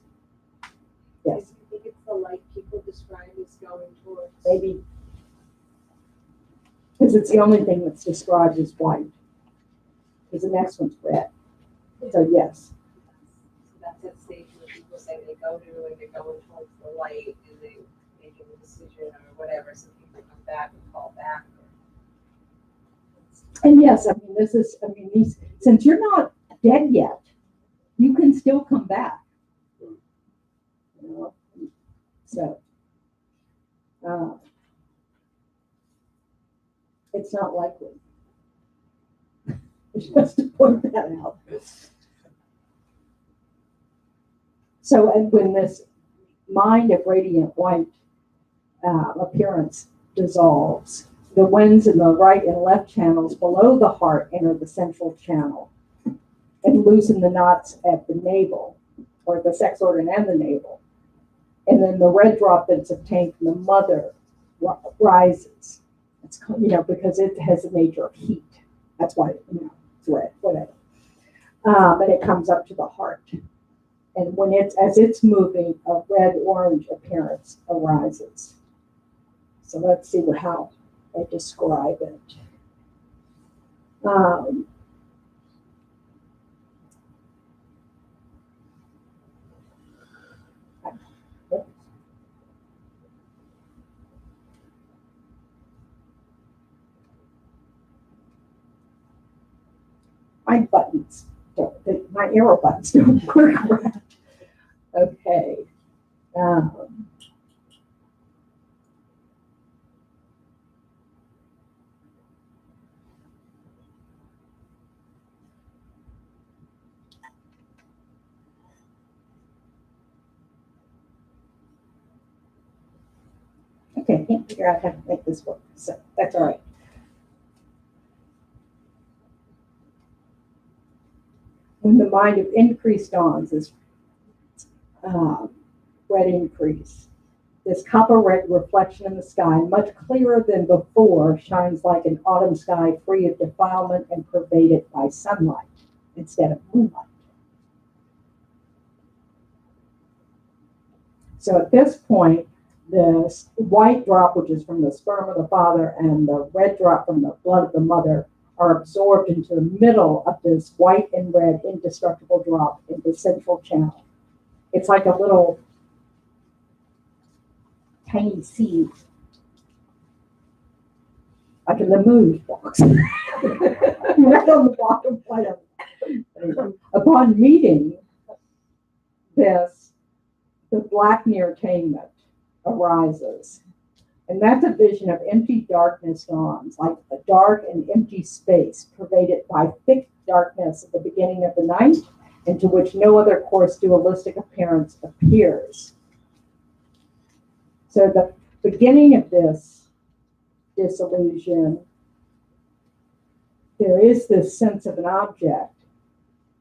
Yes. I think it's the light people describe as going towards. Maybe. Because it's the only thing that's described as white. Because the next one's red. So yes. So that's that stage where people say they go to and they're going towards the light and they making a decision or whatever. So people come back and fall back. And yes, these, since you're not dead yet, you can still come back. So, it's not likely. Just to point that out. So, and when this mind of radiant white appearance dissolves, the winds in the right and left channels below the heart enter the central channel and loosen the knots at the navel, or the sex organ and the navel. And then the red drop that's obtained from the mother rises. It's, because it has the nature of heat. That's why, it's red, whatever. And it comes up to the heart. And when as it's moving, a red-orange appearance arises. So let's see how they describe it. my buttons, my arrow buttons don't work right. Okay. Okay, can't figure out how to make this work, so that's all right. When the mind of increase dawns, this red increase, this copper red reflection in the sky, much clearer than before, shines like an autumn sky free of defilement and pervaded by sunlight instead of moonlight. So at this point, the white drop, which is from the sperm of the father, and the red drop from the blood of the mother are absorbed into the middle of this white and red indestructible drop in the central channel. It's like a little tiny seed, like in the moon box, right on the bottom plate of it. Upon meeting this, the black neartainment arises. And that's a vision of empty darkness dawns, like a dark and empty space pervaded by thick darkness at the beginning of the night, into which no other coarse dualistic appearance appears. So the beginning of this disillusion, there is this sense of an object,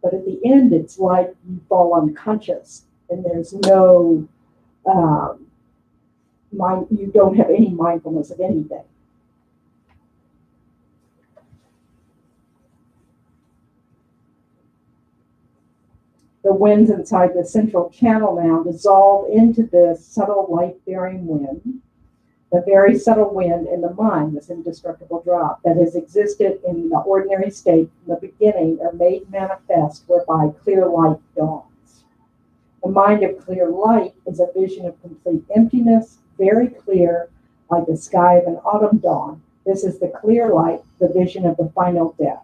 but at the end it's like you fall unconscious and there's no you don't have any mindfulness of anything. The winds inside the central channel now dissolve into this subtle light-bearing wind, the very subtle wind in the mind, this indestructible drop that has existed in the ordinary state from the beginning are made manifest whereby clear light dawns. The mind of clear light is a vision of complete emptiness, very clear, like the sky of an autumn dawn. This is the clear light, the vision of the final death.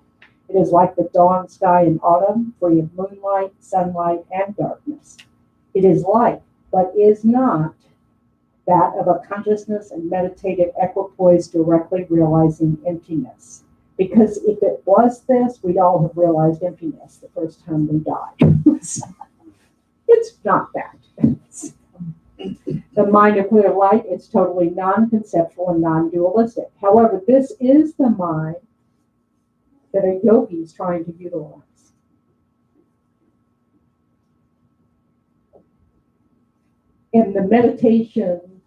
It is like the dawn sky in autumn, free of moonlight, sunlight, and darkness. It is light, but is not that of a consciousness and meditative equipoise directly realizing emptiness. Because if it was this, we'd all have realized emptiness the first time we died. It's not that. The mind of clear light is totally non-conceptual and non-dualistic. However, this is the mind that a yogi is trying to utilize. In the meditation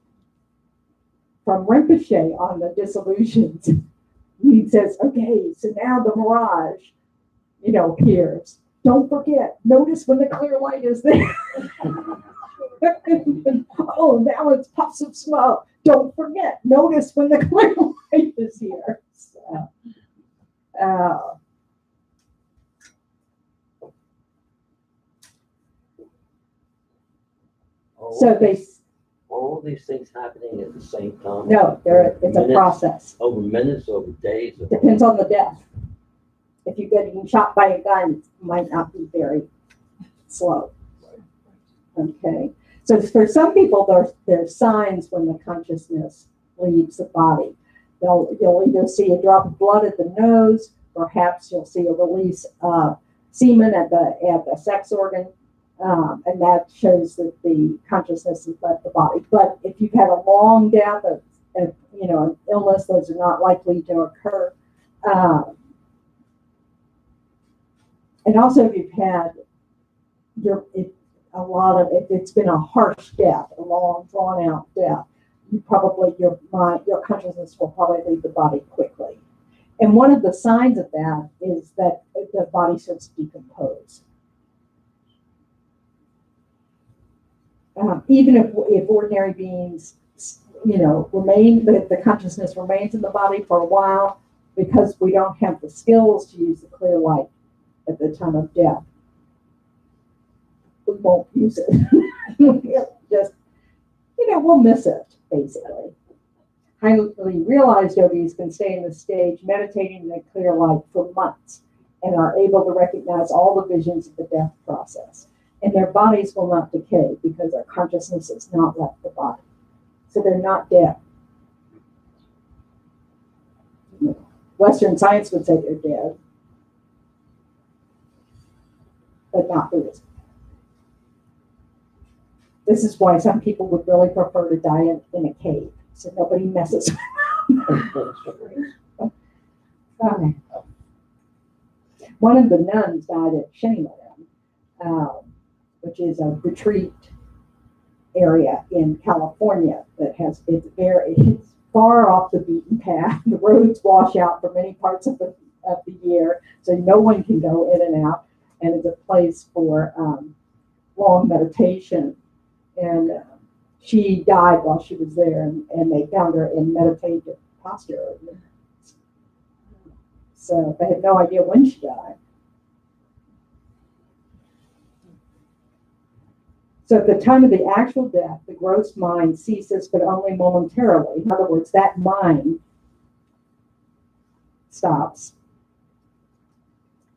from Rinpoche on the disillusions, he says, okay, so now the mirage, appears. Don't forget, notice when the clear light is there. Oh, now it's puffs of smoke. Don't forget, notice when the clear light is here. All these things happening at the same time? No, it's a process. Over minutes, over days? Depends on the death. If you're getting shot by a gun, it might not be very slow. Okay. So for some people, there's signs when the consciousness leaves the body. You'll either see a drop of blood at the nose, perhaps you'll see a release of semen at the sex organ, and that shows that the consciousness has left the body. But if you've had a long death of an illness, those are not likely to occur. And also, if you've had if it's been a harsh death, a long, drawn-out death, your consciousness will probably leave the body quickly. And one of the signs of that is that the body starts to decompose. Even if ordinary beings, remain, the consciousness remains in the body for a while, because we don't have the skills to use the clear light at the time of death, we won't use it. Just, we'll miss it, basically. Highly realized yogis can stay in the stage meditating in the clear light for months. and are able to recognize all the visions of the death process. And their bodies will not decay because their consciousness has not left the body. So they're not dead. Western science would say they're dead, but not Buddhism. This is why some people would really prefer to die in a cave, so nobody messes with them. One of the nuns died at Shayman, which is a retreat area in California that has, it's far off the beaten path. The roads wash out for many parts of the year, so no one can go in and out, and it's a place for long meditation. And she died while she was there, and they found her in meditative posture. So they had no idea when she died. So at the time of the actual death, the gross mind ceases, but only momentarily. In other words, that mind stops.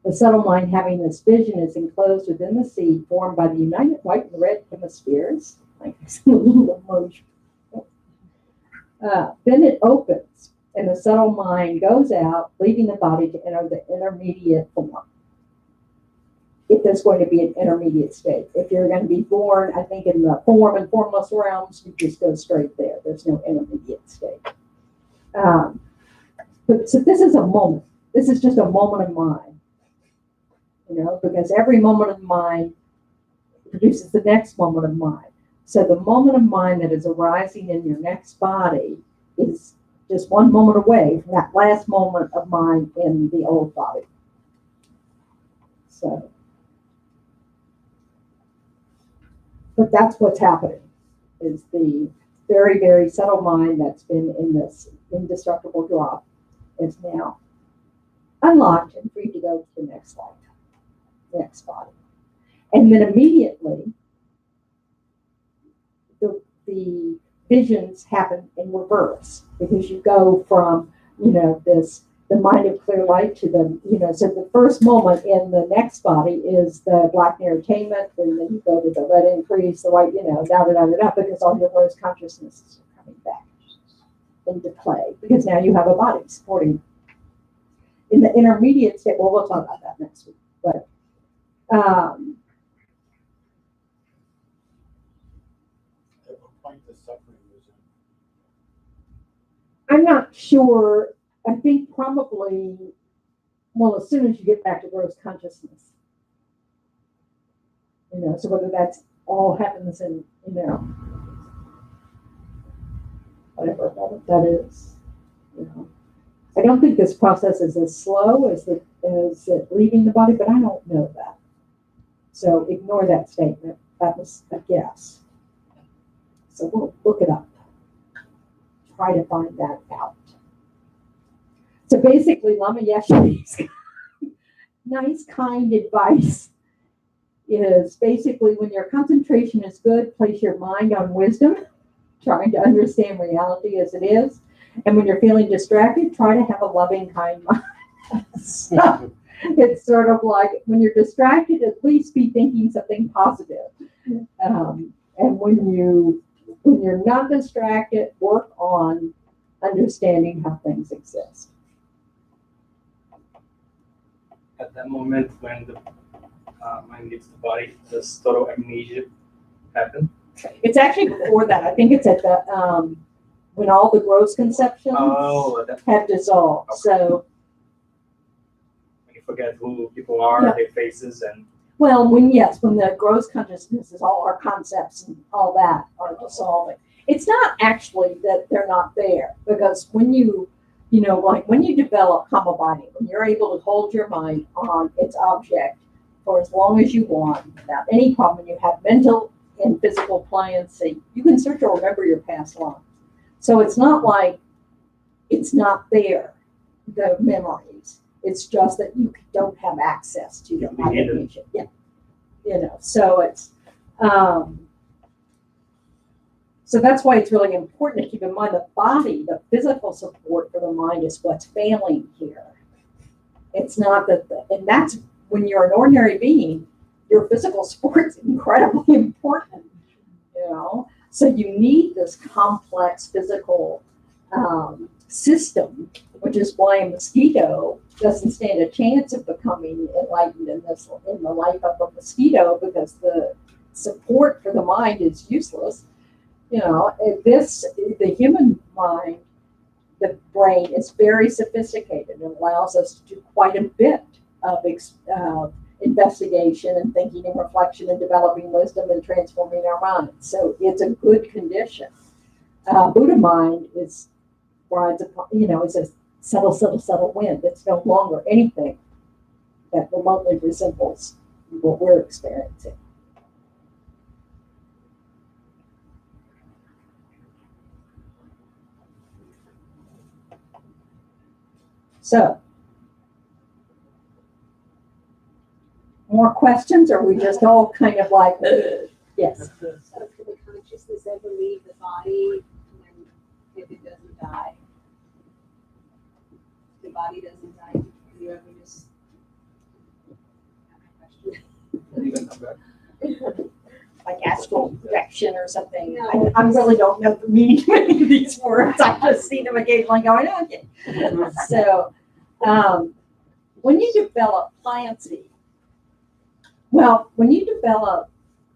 The subtle mind, having this vision, is enclosed within the seed formed by the united white and red hemispheres. Like a little emoji. Then it opens, and the subtle mind goes out, leaving the body to enter the intermediate form. If there's going to be an intermediate state. If you're going to be born, I think, in the form and formless realms, you just go straight there. There's no intermediate state. But so this is a moment. This is just a moment of mind. Because every moment of mind produces the next moment of mind. So the moment of mind that is arising in your next body is just one moment away from that last moment of mind in the old body. So, but that's what's happening, is the very, very subtle mind that's been in this indestructible drop is now unlocked and free to go to the next life, next body. And then immediately, the visions happen in reverse, because you go from, the mind of clear light to so the first moment in the next body is the black entertainment, and then you go to the red increase, the white, because all your rose consciousnesses are coming back into play, because now you have a body supporting. In the intermediate state, we'll talk about that next week, but At what point the suffering was in? I'm not sure. I think probably, as soon as you get back to gross consciousness. So whether that's all happens in, whatever moment that is, I don't think this process is as slow as it leaving the body, but I don't know that. So ignore that statement. That was a guess. So we'll look it up. Try to find that out. So basically, Lama Yeshe's nice, kind advice is basically, when your concentration is good, place your mind on wisdom, trying to understand reality as it is. And when you're feeling distracted, try to have a loving, kind mind. So it's sort of like, when you're distracted, at least be thinking something positive. And when you're not distracted, work on understanding how things exist. At that moment when the mind leaves the body, does total amnesia happen? It's actually before that. I think it's at the when all the gross conceptions have dissolved. Okay. So When you forget who people are, Yeah. their faces, and when the gross consciousness is all our concepts and all that are dissolving. It's not actually that they're not there, because when you when you develop Kamabani, when you're able to hold your mind on its object for as long as you want without any problem, you have mental and physical pliancy, you can start to remember your past lives. So it's not like it's not there, the memories. It's just that you don't have access to your imagination. Yeah. So it's so that's why it's really important to keep in mind the body, the physical support for the mind is what's failing here. It's not that, and that's when you're an ordinary being, your physical sport's incredibly important, you know? So you need this complex physical system, which is why a mosquito doesn't stand a chance of becoming enlightened in the life of a mosquito, because the support for the mind is useless. You know, the human mind, the brain is very sophisticated and allows us to do quite a bit of investigation and thinking and reflection and developing wisdom and transforming our minds. So it's a good condition. Buddha mind rides upon, it's a subtle wind. It's no longer anything that remotely resembles what we're experiencing. So, more questions, or we just all kind of like, yes? So can the consciousness ever leave the body if it doesn't die? The body doesn't die. Can you ever just Even come back. Like astral projection or something. No. I really don't know the meaning of any of these words. I just see them occasionally going, okay. So, when you develop pliancy, well, when you develop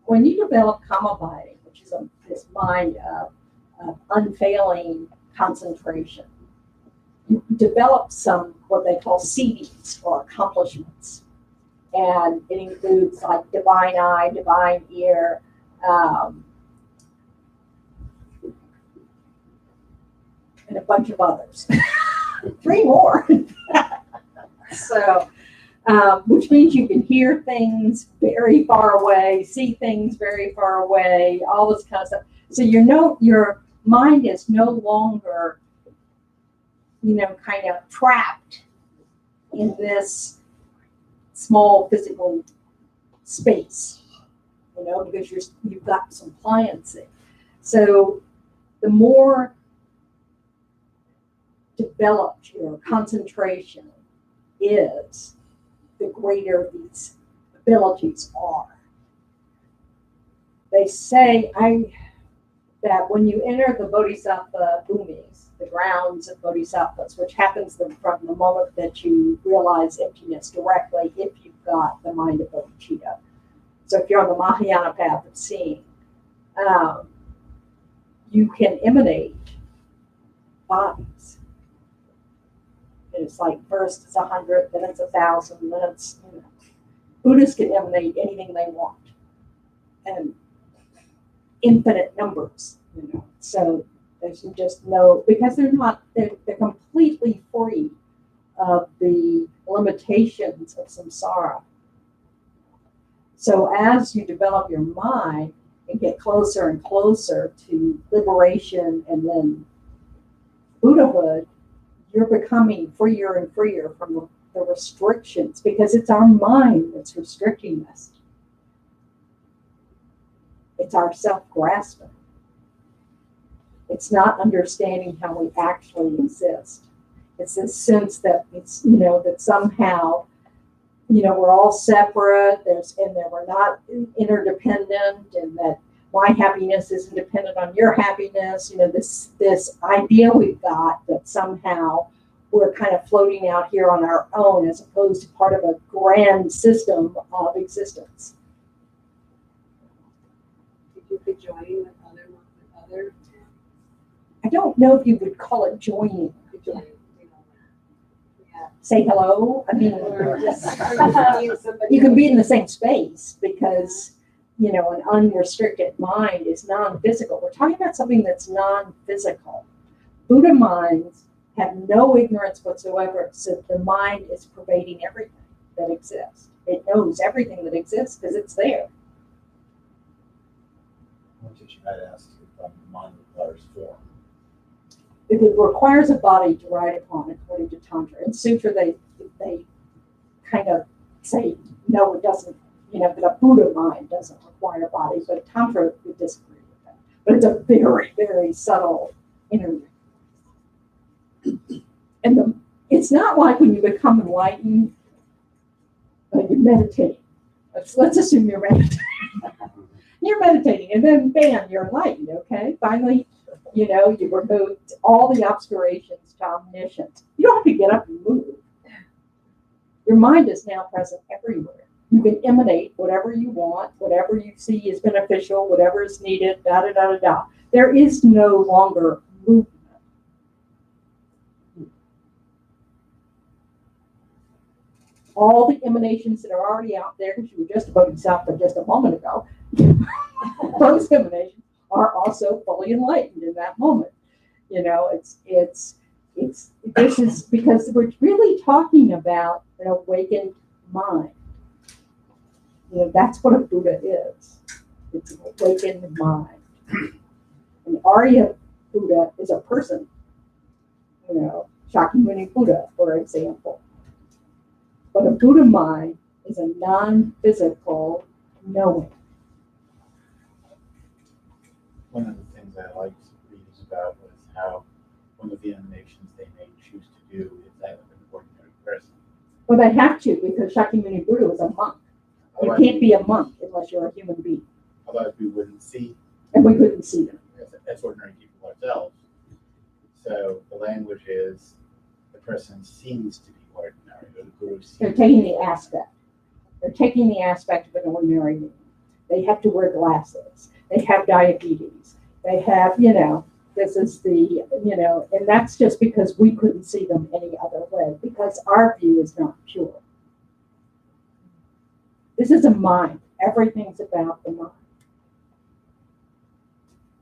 kamabhati, which is this mind of unfailing concentration, you develop some what they call siddhis, or accomplishments. And it includes like divine eye, divine ear, and a bunch of others. 3 more. So, which means you can hear things very far away, see things very far away, all this kind of stuff. So your mind is no longer, kind of trapped in this small physical space, because you've got some pliancy. So the more developed your concentration is, the greater these abilities are. They say that when you enter the bodhisattva bhumis, the grounds of bodhisattvas, which happens from the moment that you realize emptiness directly, if you've got the mind of bodhicitta. So if you're on the Mahayana path of seeing, you can emanate bodies. It's like first it's 100, then it's 1,000, then it's, Buddhists can emanate anything they want, and infinite numbers, So there's just no, because they're completely free of the limitations of samsara. So as you develop your mind and get closer and closer to liberation and then Buddhahood, you're becoming freer and freer from the restrictions, because it's our mind that's restricting us. It's our self-grasping. It's not understanding how we actually exist. It's this sense that it's, that somehow, we're all separate, and that we're not interdependent, and that my happiness isn't dependent on your happiness. This idea we've got that somehow we're kind of floating out here on our own, as opposed to part of a grand system of existence. Did you could join with other? I don't know if you would call it joining. Yeah. Say hello. I mean, Or just you can be in the same space, because an unrestricted mind is non-physical. We're talking about something that's non-physical. Buddha minds have no ignorance whatsoever, so the mind is pervading everything that exists. It knows everything that exists because it's there. One teacher had asked if the mind requires form. If it requires a body to ride upon, according to Tantra. In Sutra, they kind of say, no, it doesn't, that a Buddha mind doesn't require a body, but Tantra would disagree with that. But it's a very, very subtle interview. And it's not like when you become enlightened, you're meditating. Let's assume you're meditating. You're meditating, and then bam, you're enlightened, okay? Finally, you removed all the obscurations to omniscience. You don't have to get up and move. Your mind is now present everywhere. You can emanate whatever you want, whatever you see is beneficial, whatever is needed, da da da da da. There is no longer movement. All the emanations that are already out there, because you were just about yourself for just a moment ago, those emanations are also fully enlightened in that moment. This is because we're really talking about an awakened mind. That's what a Buddha is. It's an awakened mind. An Arya Buddha is a person. Shakyamuni Buddha, for example. But a Buddha mind is a non-physical knowing. One of the things I liked reading about was how one of the emanations they may choose to do is that of an ordinary person. Well, they have to, because Shakyamuni Buddha was a monk. You Otherwise, can't be a monk unless you're a human being. otherwise we wouldn't see And we couldn't see them. as ordinary people ourselves. So the language is the person seems to be ordinary, or the guru seems They're taking the aspect. They're taking the aspect of an ordinary being. They have to wear glasses. They have diabetes. They have, this is the, and that's just because we couldn't see them any other way, because our view is not pure. This is a mind. Everything's about the mind.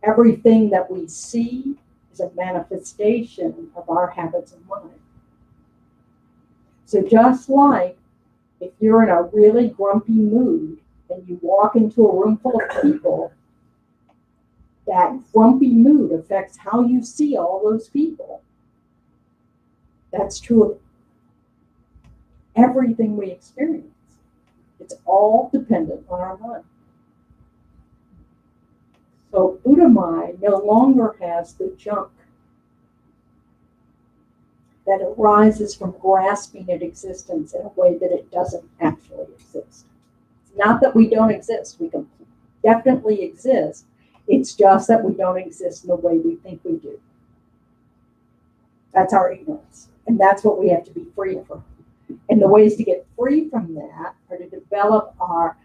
Everything that we see is a manifestation of our habits of mind. So just like if you're in a really grumpy mood and you walk into a room full of people, that grumpy mood affects how you see all those people. That's true of everything we experience. It's all dependent on our mind. So Buddha mind no longer has the junk that arises from grasping at existence in a way that it doesn't actually exist. It's not that we don't exist. We can definitely exist. It's just that we don't exist in the way we think we do. That's our ignorance. And that's what we have to be free from. And the ways to get free from that are to develop our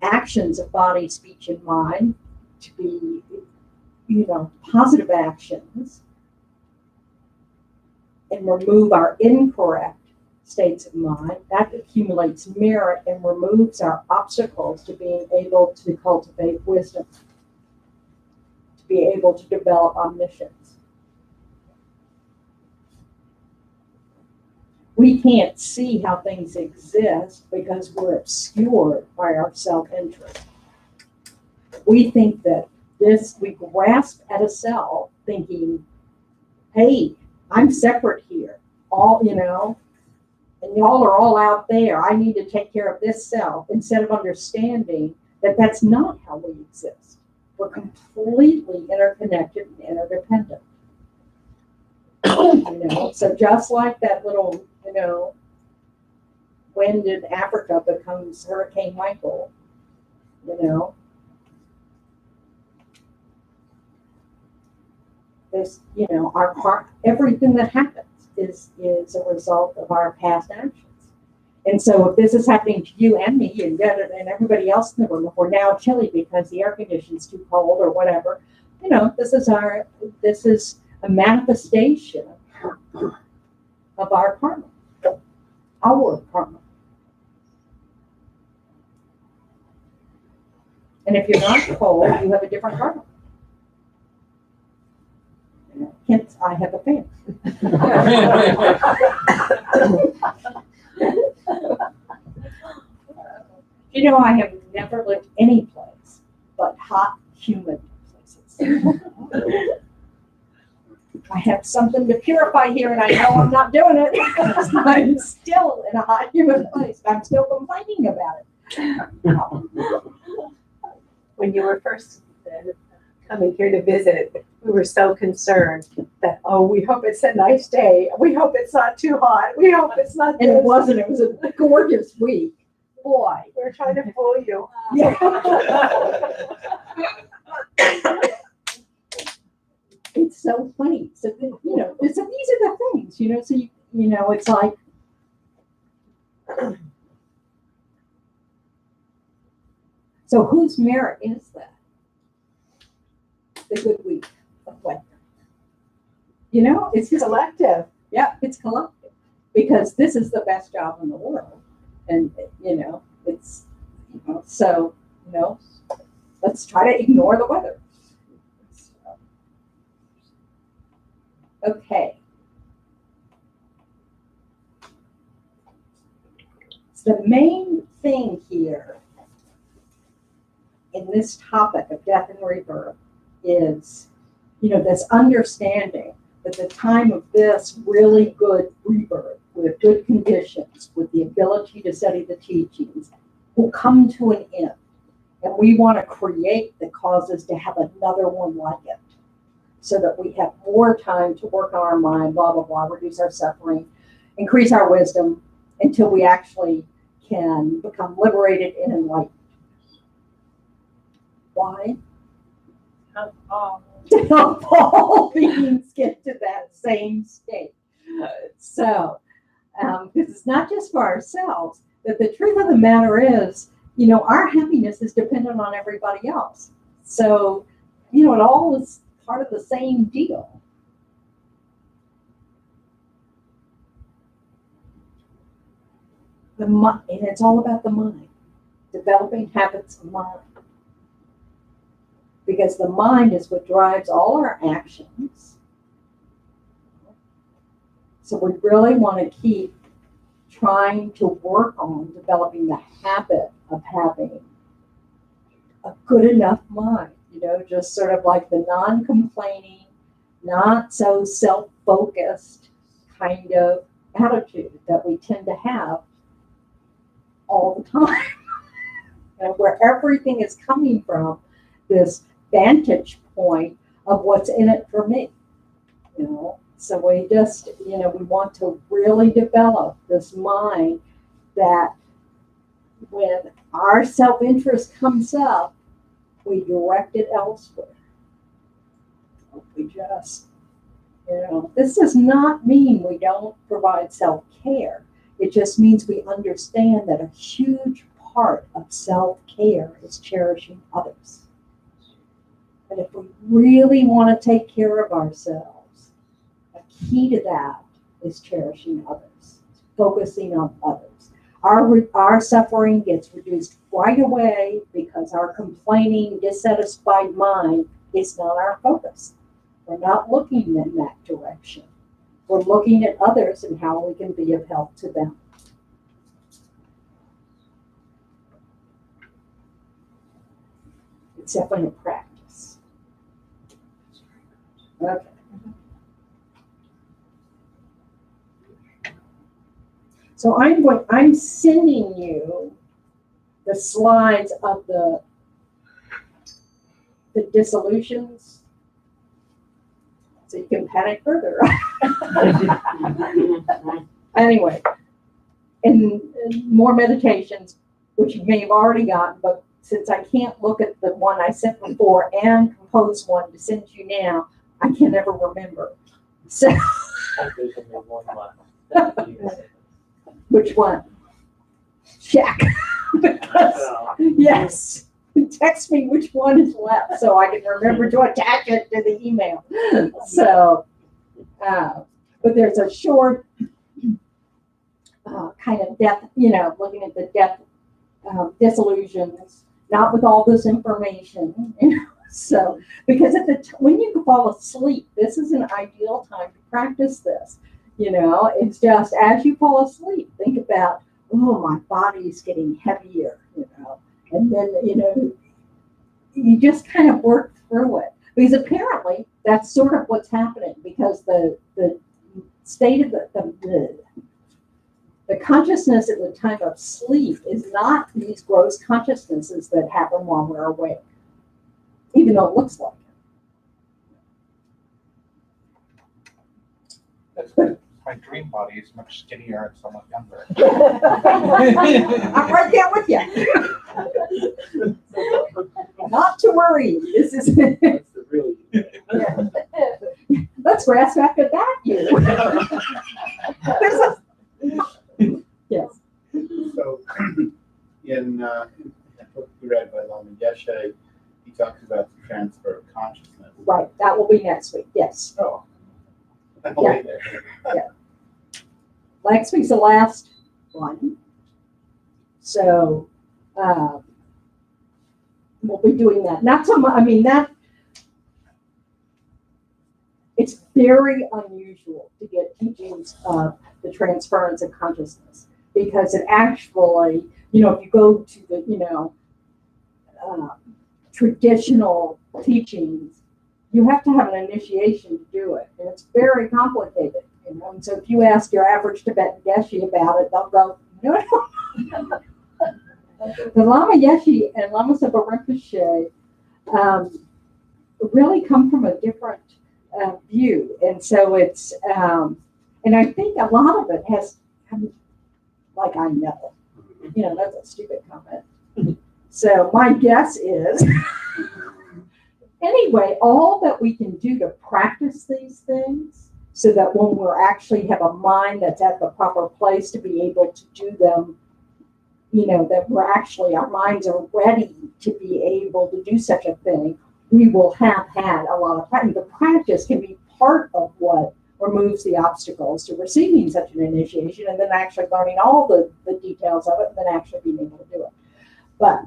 actions of body, speech, and mind to be, positive actions, and remove our incorrect states of mind. That accumulates merit and removes our obstacles to being able to cultivate wisdom, to be able to develop omniscience. We can't see how things exist because we're obscured by our self-interest. We think that we grasp at a self thinking, hey, I'm separate here, and y'all are all out there. I need to take care of this self, instead of understanding that that's not how we exist. We're completely interconnected and interdependent. So just like that little, wind in Africa becomes Hurricane Michael, this, our heart, everything that happens is a result of our past actions. And so if this is happening to you and me and everybody else in the room, if we're now chilly because the air conditioning's too cold or whatever, this is a manifestation of our karma. Our karma. And if you're not cold, you have a different karma. Hence, I have a fan. I have never lived any place but hot, humid places. I have something to purify here, and I know I'm not doing it because I'm still in a hot, humid place. I'm still complaining about it. When you were first coming here to visit, we were so concerned that, oh, we hope it's a nice day. We hope it's not too hot. We hope it's not And it this. wasn't, it was a gorgeous week. Boy. We're trying to fool you. Yeah. It's so funny. So, you know, so these are the things, you know, so you know, it's like, so whose merit is that? The good week of weather. You know, it's just, Collective. yeah, it's collective. Because this is the best job in the world. And, you know, it's, you know, so, you know, let's try to ignore the weather. Okay. So the main thing here in this topic of death and rebirth is, you know, this understanding that the time of this really good rebirth with good conditions, with the ability to study the teachings, will come to an end. And we want to create the causes to have another one like it, so that we have more time to work on our mind, blah, blah, blah, reduce our suffering, increase our wisdom, until we actually can become liberated and enlightened. Why? To help all beings get to that same state. So, because it's not just for ourselves, but the truth of the matter is, you know, our happiness is dependent on everybody else. So, you know, it all is part of the same deal. And it's all about the mind, developing habits of mind. Because the mind is what drives all our actions. So we really want to keep trying to work on developing the habit of having a good enough mind, you know, just sort of like the non-complaining, not so self-focused kind of attitude that we tend to have all the time. And where everything is coming from this vantage point of what's in it for me, you know. So we just, you know, we want to really develop this mind that when our self-interest comes up, we direct it elsewhere. We just, you know, this does not mean we don't provide self-care. It just means we understand that a huge part of self-care is cherishing others. And if we really want to take care of ourselves, a key to that is cherishing others, focusing on others. Our suffering gets reduced right away because our complaining, dissatisfied mind is not our focus. We're not looking in that direction. We're looking at others and how we can be of help to them. It's definitely a practice. Okay. So I'm sending you the slides of the dissolutions so you can panic further. Anyway, and more meditations, which you may have already gotten, but since I can't look at the one I sent before and compose one to send you now, I can never remember. So, There's only one left. which one? Check. Because, yes, text me which one is left so I can remember to attach it to the email. So, but there's a short kind of death, you know, looking at the death disillusions, not with all this information, you know. So, because when you fall asleep, this is an ideal time to practice this. You know, it's just as you fall asleep, think about, oh, my body's getting heavier, you know, and then, you know, you just kind of work through it. Because apparently that's sort of what's happening, because the state of the consciousness at the time of sleep is not these gross consciousnesses that happen while we're awake, even though it looks like it. That's good. My dream body is much skinnier and somewhat younger. I'm right there with you. Not to worry, this is, That's the really. let's grasp after that you. There's a, yes. So, in a book we read by Lama Yeshe, he talks about the transfer of consciousness. Right, that will be next week, yes. Oh. Yeah. Next week's the last one. So, we'll be doing that. Not so much, I mean, it's very unusual to get teachings of the transference of consciousness because it actually, if you go to the, traditional teachings, you have to have an initiation to do it, and it's very complicated. And so if you ask your average Tibetan Geshe about it, they'll go, no. The Lama Yeshe and Lama Zopa Rinpoche really come from a different view, and so it's, and I think a lot of it has, like I know, that's a stupid comment. So my guess is, anyway, all that we can do to practice these things so that when we're actually have a mind that's at the proper place to be able to do them, that we're actually, our minds are ready to be able to do such a thing, we will have had a lot of practice. The practice can be part of what removes the obstacles to receiving such an initiation and then actually learning all the details of it and then actually being able to do it. But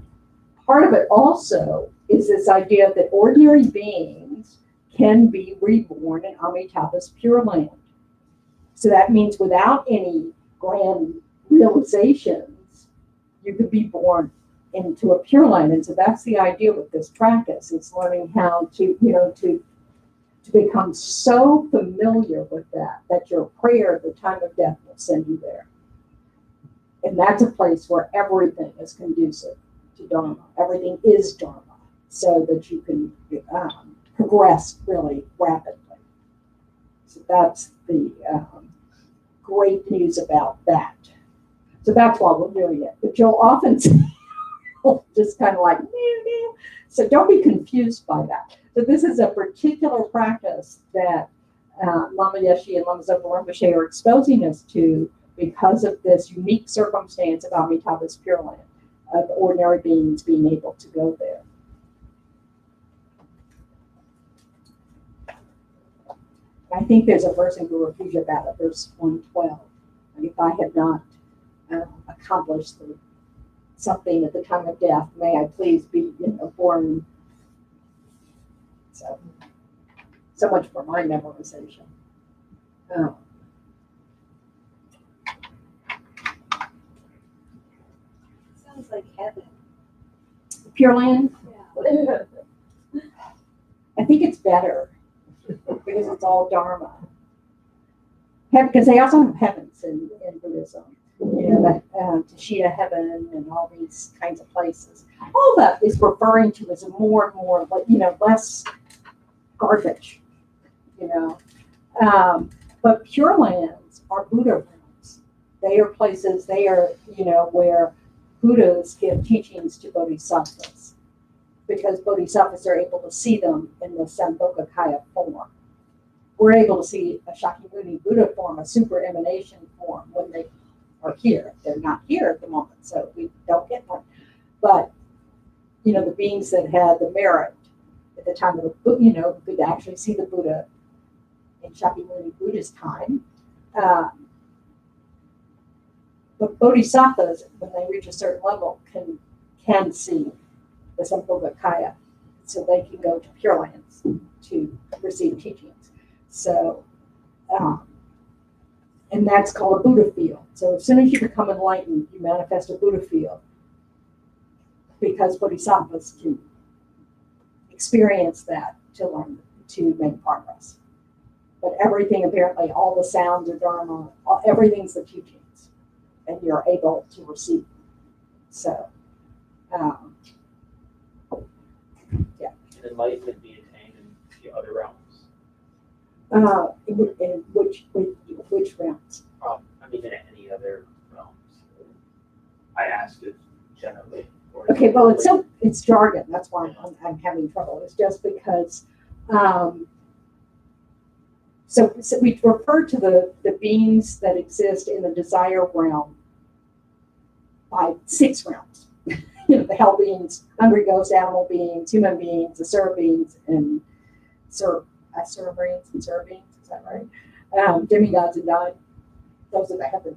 part of it also is this idea that ordinary beings can be reborn in Amitabha's Pure Land. So that means without any grand realizations, you could be born into a Pure Land. And so that's the idea with this practice. It's learning how to, to become so familiar with that your prayer at the time of death will send you there. And that's a place where everything is conducive to Dharma. Everything is Dharma, so that you can progress really rapidly. So that's the great news about that. So that's why we're doing it. But you'll often see just kind of like, meow. So don't be confused by that. So this is a particular practice that Lama Yeshe and Lama Zopa Rinpoche are exposing us to because of this unique circumstance of Amitabha's Pure Land, of ordinary beings being able to go there. I think there's a verse in Guru Puja about it, verse 112. And if I have not accomplished something at the time of death, may I please be born. So much for my memorization. Sounds like heaven. Pure Land, Yeah. I think it's better because it's all Dharma. Because they also have heavens in Buddhism, that Tashita heaven and all these kinds of places. All that is referring to as more and more, less garbage, But Pure Lands are Buddha realms. They are places, where Buddhas give teachings to bodhisattvas, because bodhisattvas are able to see them in the Sambhogakaya form. We're able to see a Shakyamuni Buddha form, a super emanation form, when they are here. They're not here at the moment, so we don't get one. But, the beings that had the merit at the time of the Buddha, could actually see the Buddha in Shakyamuni Buddha's time. But bodhisattvas, when they reach a certain level, can see the Sambhogakaya, so they can go to Pure Lands to receive teachings. So, and that's called a Buddha field. So as soon as you become enlightened, you manifest a Buddha field, because bodhisattvas can experience that to learn, to make progress. But everything, apparently, all the sounds are Dharma, everything's the teachings, and you're able to receive them. So, yeah. And enlightenment be attained in the other realms. In which Okay, well, it's jargon. That's why I'm having trouble. It's just because, so we refer to the beings that exist in the desire realm by 6 realms. The hell beings, hungry ghosts, animal beings, human beings, asura beings, and asura beings, is that right? Demigods and God. Those are the heaven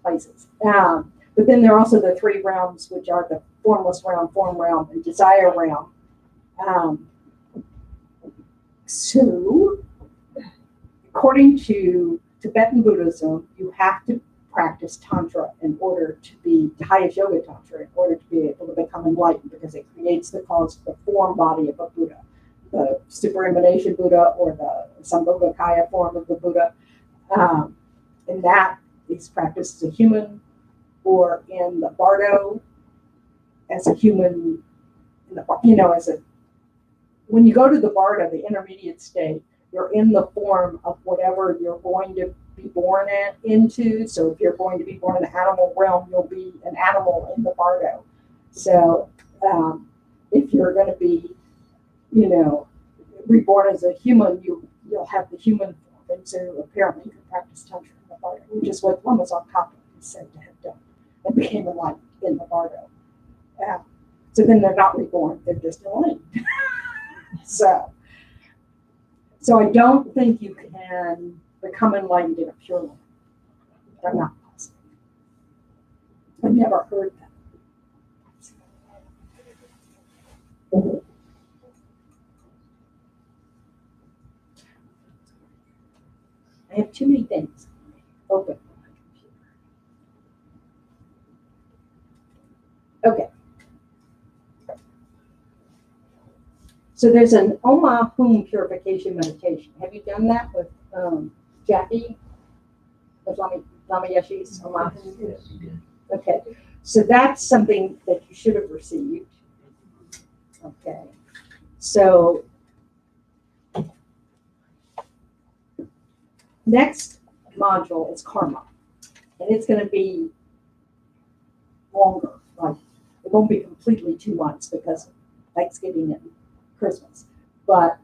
places. But then there are also the 3 realms, which are the formless realm, form realm, and desire realm. So, according to Tibetan Buddhism, you have to practice Tantra in order to be the highest yoga Tantra, in order to be able to become enlightened, because it creates the form body of a Buddha, the superemanation Buddha or the Sambhogakaya form of the Buddha. And that is practiced as a human, or in the Bardo as a human, when you go to the Bardo, the intermediate state, you're in the form of whatever you're going to be born into. So if you're going to be born in the animal realm, you'll be an animal in the Bardo. So if you're going to be, reborn as a human, you'll have the human form. And so apparently you can practice Tantra in the Bardo, which is what Lamasan Kappa is said to have done, and became enlightened in the Bardo. So then they're not reborn, they're just enlightened. So I don't think you can become enlightened in a pure way. They're not possible. I've never heard that. I have too many things open. Okay. So there's an Om Hum purification meditation. Have you done that with Jackie? With Lama Yeshe's Om Hum? Yes, you did. Okay. So that's something that you should have received. Okay. So next module is karma. And it's going to be longer. Like, it won't be completely 2 months because of Thanksgiving and Christmas. But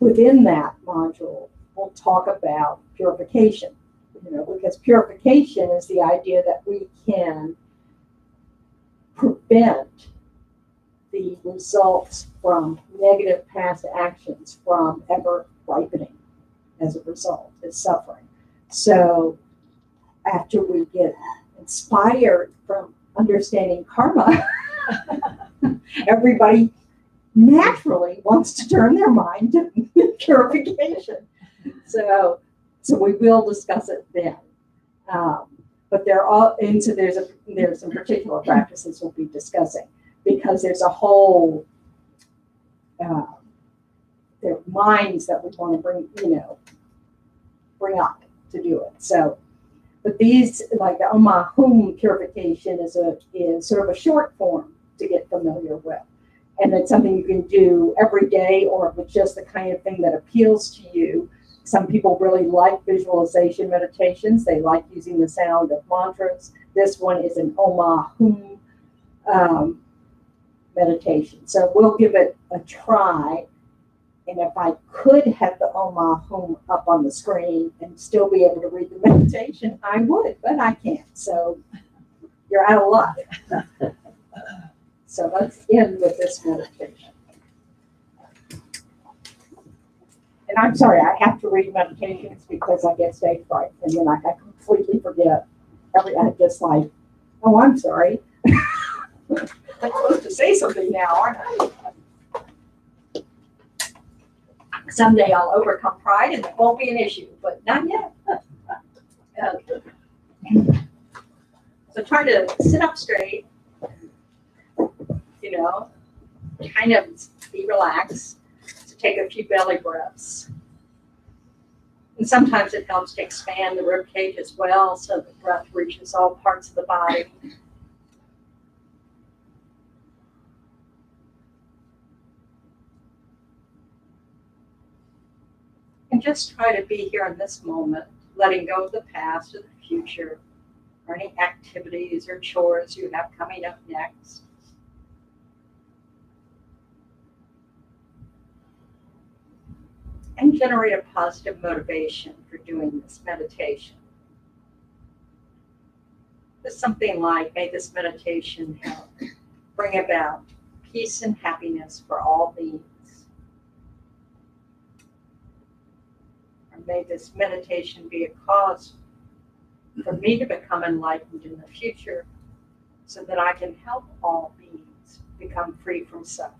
within that module, we'll talk about purification. Because purification is the idea that we can prevent the results from negative past actions from ever ripening as a result, is suffering. So after we get inspired from understanding karma, everybody naturally wants to turn their mind to purification. So we will discuss it then. But there's some particular practices we'll be discussing, because there's a whole there are minds that we want to bring up to do it. So, but these, like the Om Hum purification, is sort of a short form to get familiar with, and it's something you can do every day, or if it's just the kind of thing that appeals to you. Some people really like visualization meditations. They like using the sound of mantras. This one is an Om Hum meditation. So we'll give it a try. And if I could have the Om Hum up on the screen and still be able to read the meditation, I would, but I can't. So you're out of luck. So let's end with this meditation. And I'm sorry, I have to read meditations because I get stage fright, and then I completely forget I just like, oh, I'm sorry. I'm supposed to say something now, aren't I? Someday I'll overcome pride and it won't be an issue, but not yet. Okay. So try to sit up straight, kind of be relaxed. So take a few belly breaths. And sometimes it helps to expand the rib cage as well, so the breath reaches all parts of the body. And just try to be here in this moment, letting go of the past or the future, or any activities or chores you have coming up next. And generate a positive motivation for doing this meditation. Just something like, may this meditation help bring about peace and happiness for all beings. Or may this meditation be a cause for me to become enlightened in the future so that I can help all beings become free from suffering.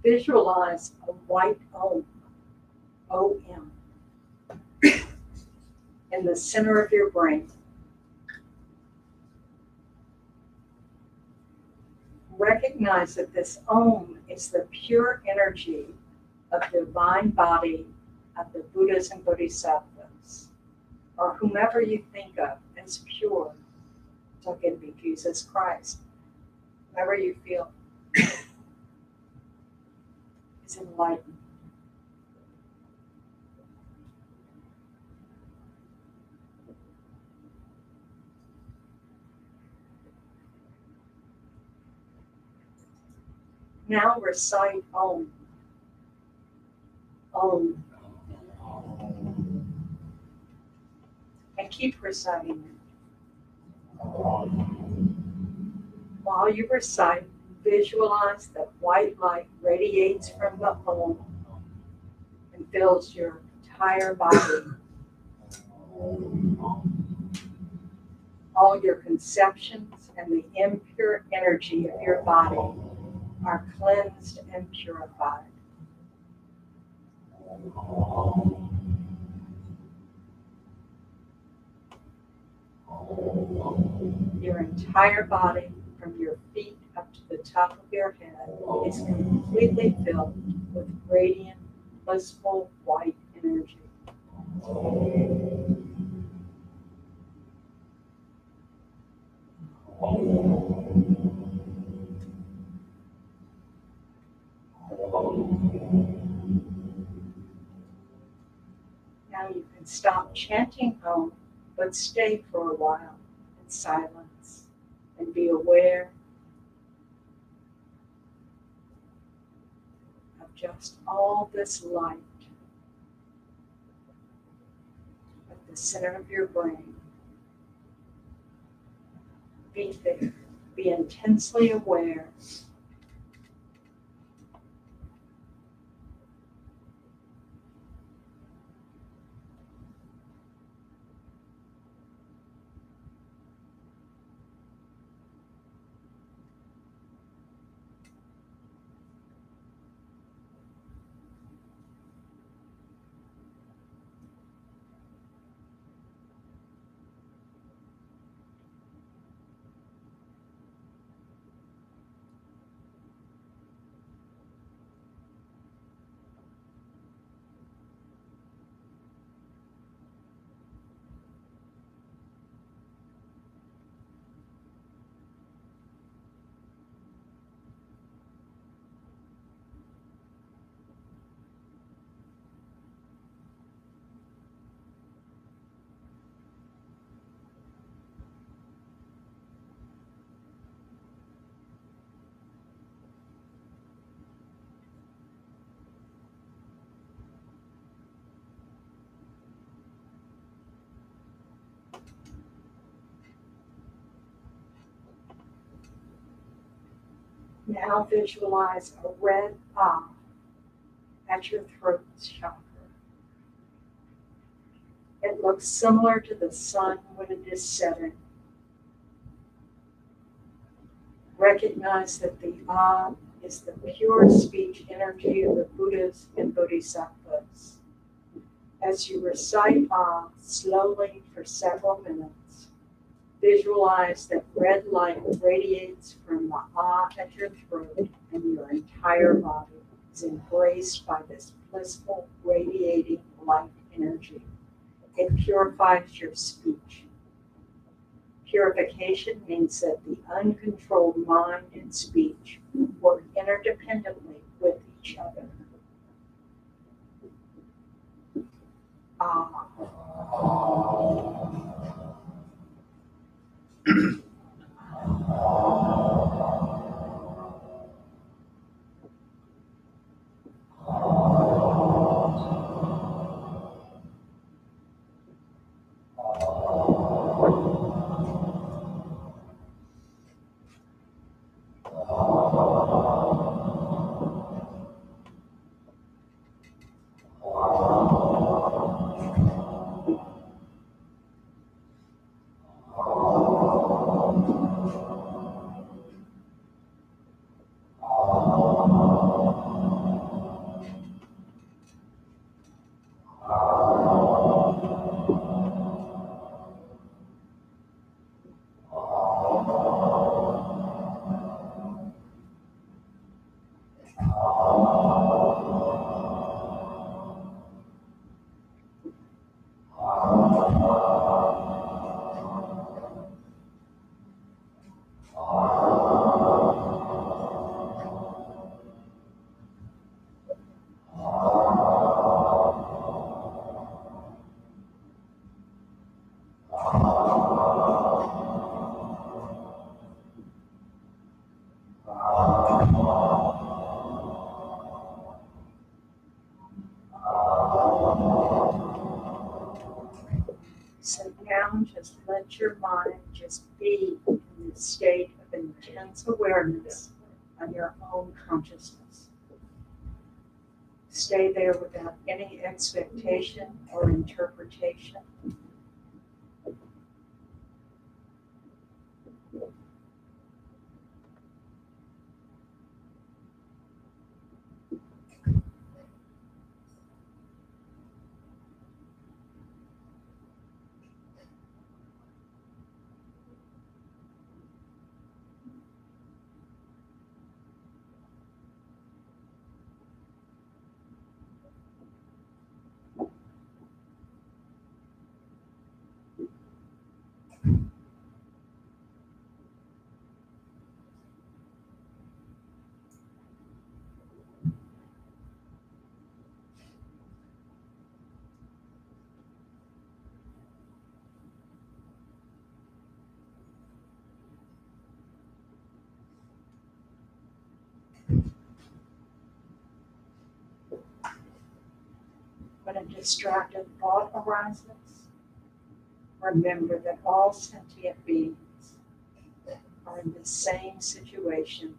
Visualize a white Om, O-M, in the center of your brain. Recognize that this Om is the pure energy of the divine body of the Buddhas and Bodhisattvas, or whomever you think of as pure. So it can be Jesus Christ. Whomever you feel is enlightened. Now recite Om. Om. And keep reciting it. While you recite, visualize that white light radiates from the Om and fills your entire body. All your conceptions and the impure energy of your body are cleansed and purified. Your entire body, from your feet up to the top of your head, is completely filled with radiant, blissful white energy. Now you can stop chanting Om, but stay for a while in silence and be aware of just all this light at the center of your brain. Be there, be intensely aware. Now visualize a red eye at your throat chakra. It looks similar to the sun when it is setting. Recognize that the Ah is the pure speech energy of the Buddhas and Bodhisattvas. As you recite Ah slowly for several minutes, Visualize that red light radiates from the ah at your throat, and your entire body is embraced by this blissful, radiating light energy. It purifies your speech. Purification means that the uncontrolled mind and speech work interdependently with each other. Ah. So now just let your mind just be in this state of intense awareness of your own consciousness. Stay there without any expectation or interpretation. When a distracted thought arises, remember that all sentient beings are in the same situation.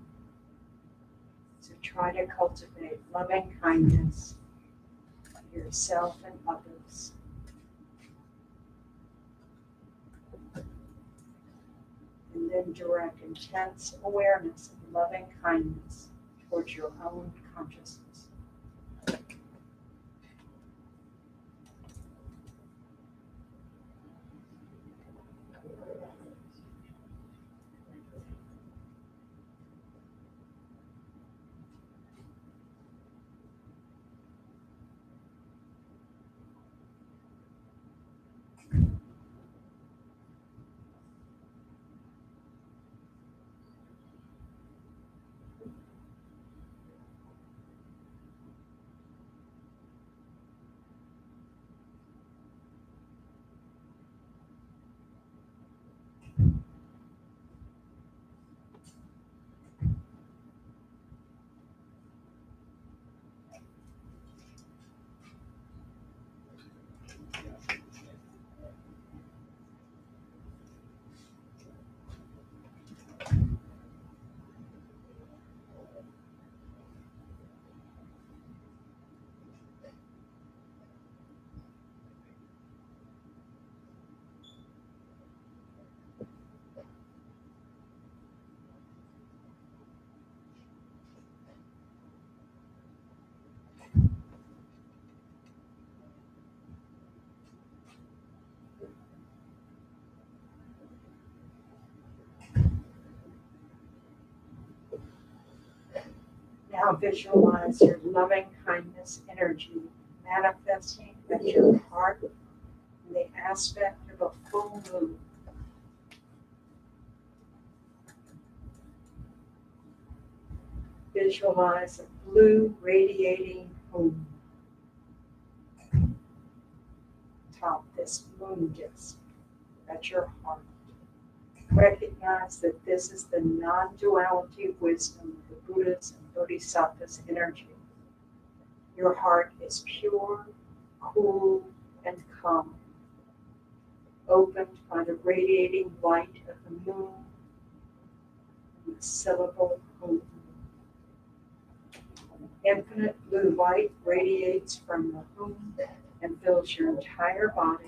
So try to cultivate loving kindness to yourself and others. And then direct intense awareness of loving kindness towards your own consciousness. Now visualize your loving kindness energy manifesting at your heart in the aspect of a full moon. Visualize a blue radiating moon atop this moon disk at your heart. Recognize that this is the non-duality wisdom of the Buddhas and Bodhisattvas energy. Your heart is pure, cool, and calm, opened by the radiating light of the moon and the syllable moon. Infinite blue light radiates from the moon and fills your entire body.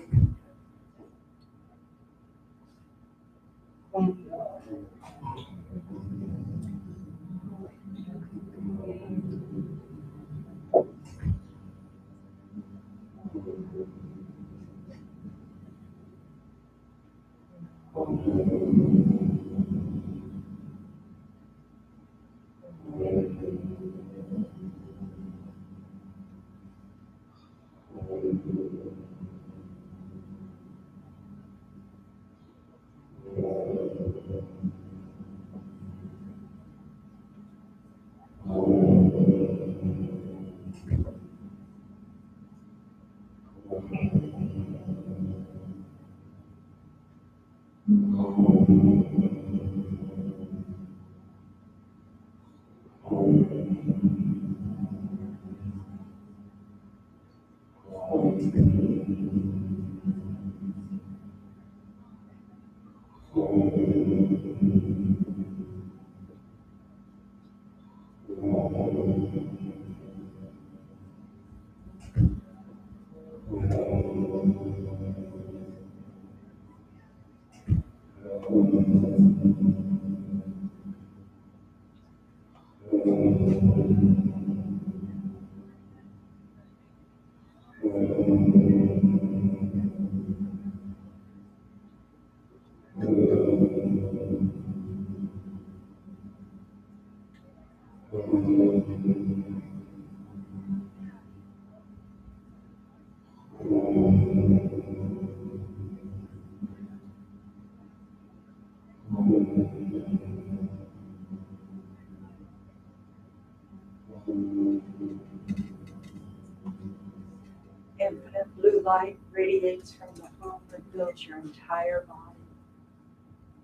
Infinite blue light radiates from the moon and fills your entire body.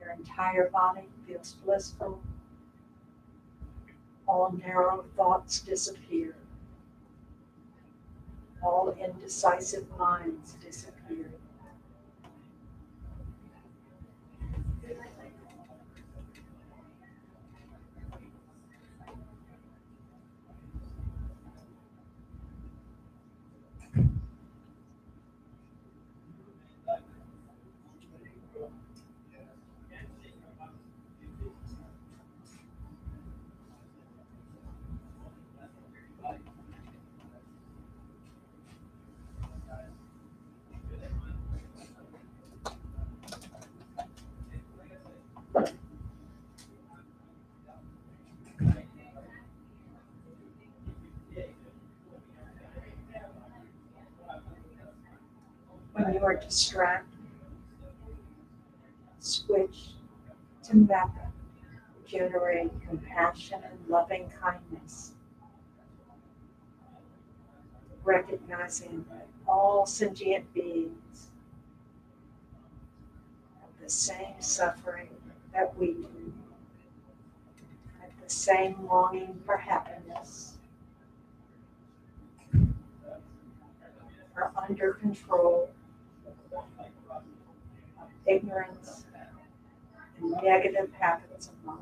Your entire body feels blissful. All narrow thoughts disappear. All indecisive minds disappear. When you are distracted, switch to metta, generate compassion and loving kindness, recognizing that all sentient beings have the same suffering that we do, have the same longing for happiness, are under control of ignorance and negative habits of mind.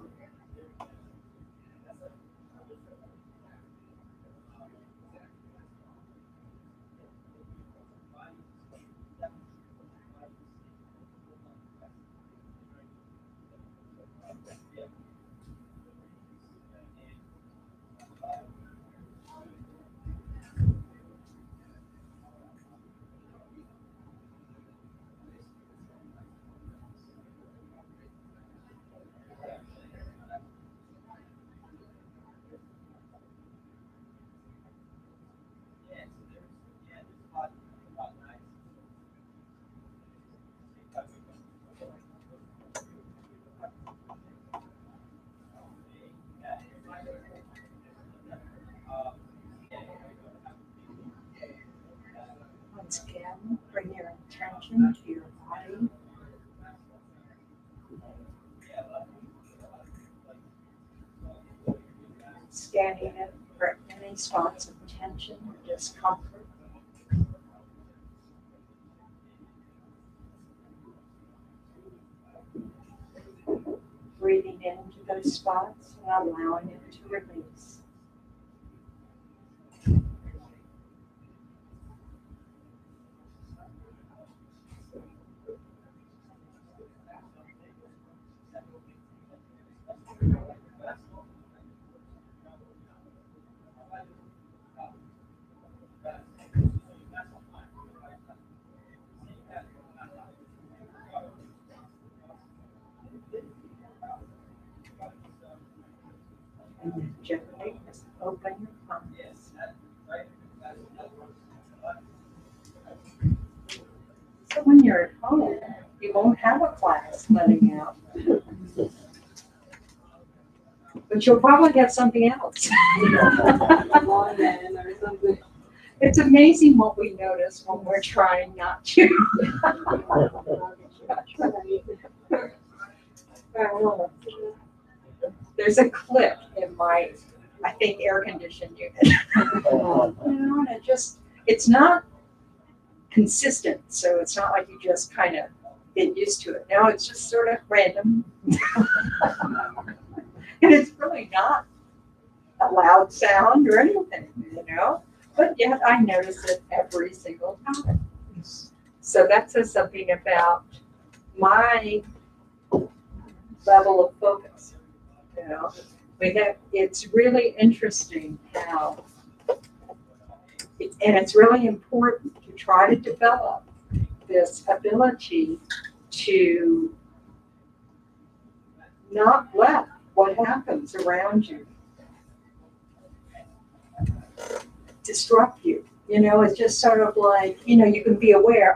Once again, bring your attention to your body. Scanning it for any spots of tension or discomfort. Breathing into those spots and allowing it to release. And then gently just open your palms. So when you're at home, you won't have a class letting out. But you'll probably get something else. It's amazing what we notice when we're trying not to. There's a clip in my, I think, air conditioned unit. And it's not consistent, so it's not like you just kind of get used to it. No, it's just sort of random. And it's really not a loud sound or anything, but yet I notice it every single time. So that says something about my level of focus. It's really interesting how, and it's really important to try to develop this ability to not let what happens around you disrupt you. It's just sort of like, you can be aware,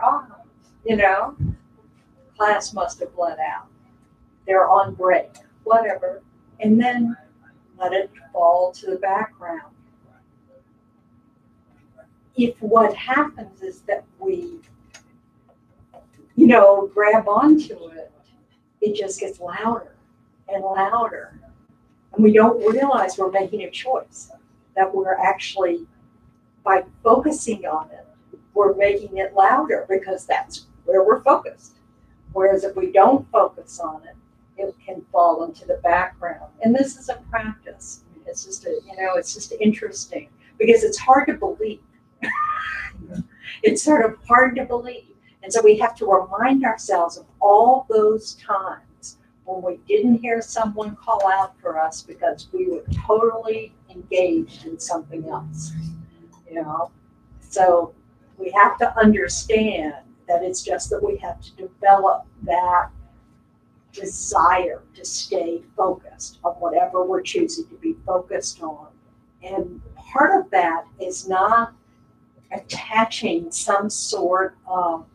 class must have bled out. They're on break, whatever. And then let it fall to the background. If what happens is that we, grab onto it, it just gets louder and louder. And we don't realize we're making a choice, that we're actually, by focusing on it, we're making it louder because that's where we're focused. Whereas if we don't focus on it, it can fall into the background. And this is a practice. It's just interesting because it's hard to believe. It's sort of hard to believe. And so we have to remind ourselves of all those times when we didn't hear someone call out for us because we were totally engaged in something else. So we have to understand that it's just that we have to develop that desire to stay focused on whatever we're choosing to be focused on. And part of that is not attaching some sort of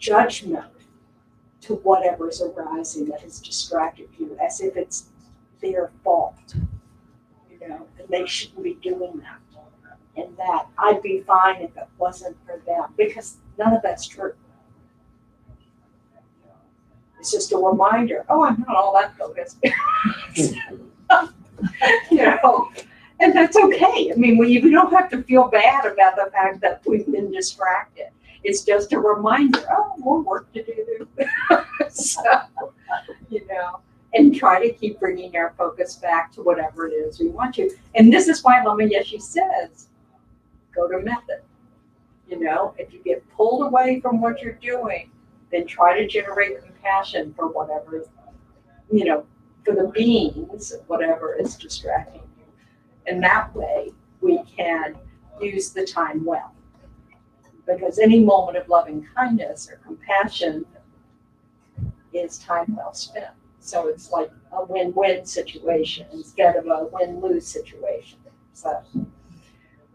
judgment to whatever's arising that has distracted you, as if it's their fault, and they shouldn't be doing that. And that I'd be fine if it wasn't for them, because none of that's true. It's just a reminder, I'm not all that focused. And that's okay. I mean, we don't have to feel bad about the fact that we've been distracted. It's just a reminder, more work to do. So, and try to keep bringing our focus back to whatever it is we want to. And this is why Lama Yeshe says, go to method. If you get pulled away from what you're doing, then try to generate compassion for whatever, for the beings, whatever is distracting you. And that way we can use the time well. Because any moment of loving kindness or compassion is time well spent. So it's like a win-win situation instead of a win-lose situation.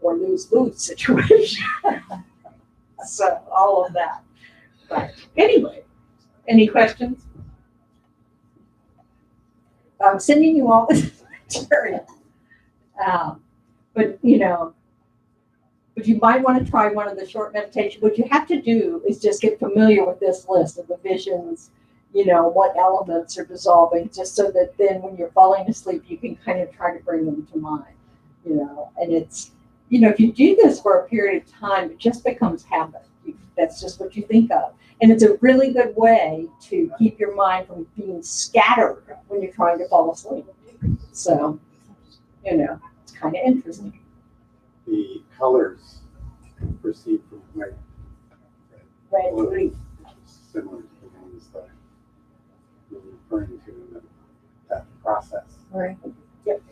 Or lose-lose situation. So all of that. But anyway, any questions? I'm sending you all this material. But, But you might want to try one of the short meditations. What you have to do is just get familiar with this list of the visions, what elements are dissolving, just so that then when you're falling asleep, you can kind of try to bring them to mind, and it's, if you do this for a period of time, it just becomes habit. That's just what you think of. And it's a really good way to keep your mind from being scattered when you're trying to fall asleep. So, it's kind of interesting. The colors perceived from white, Red and green. similar to the ones that you're referring to in that process. Right. Yep.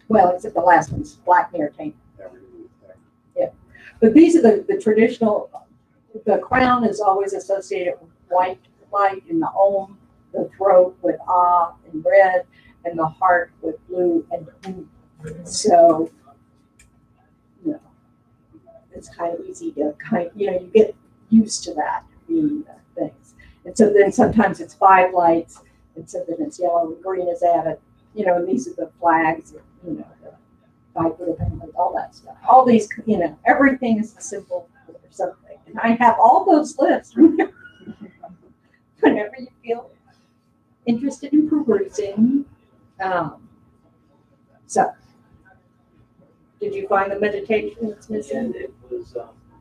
Well, except the last one's black mirror taint. That we're doing today. But these are the traditional. The crown is always associated with white light, in the Om, the throat with Ah and red, and the heart with blue and green. So, it's kind of easy to you get used to that being the things. And so then sometimes it's 5 lights, and so then it's yellow and green is added. And these are the flags, the 5 little family, all that stuff. All these, everything is a symbol for something. And I have all those lists whenever you feel interested in perusing. So, did you find the meditation that's missing? And it was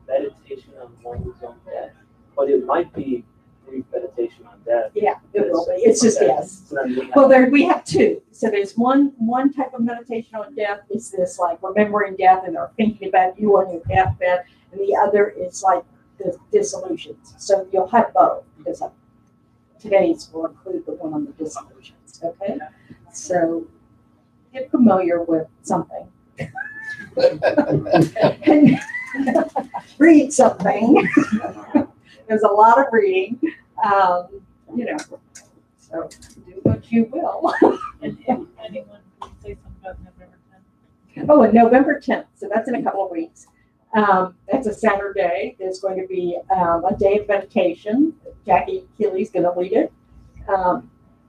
meditation on one's own death, but it might be brief meditation on death. Yeah, it will be. It's just, Okay. yes. So then we have- Well, we have 2. So there's one type of meditation on death is this, like, remembering death, and they're thinking about you on your deathbed, and the other is like the dissolutions. So you'll have both, because today's will include the one on the dissolutions. Okay, so get familiar with something. And read something. There's a lot of reading, so do what you will. And anyone can say something about November 10th? Oh, and November 10th, so that's in a couple of weeks. That's a Saturday. There's going to be a day of meditation. Jackie Keeley's going to lead it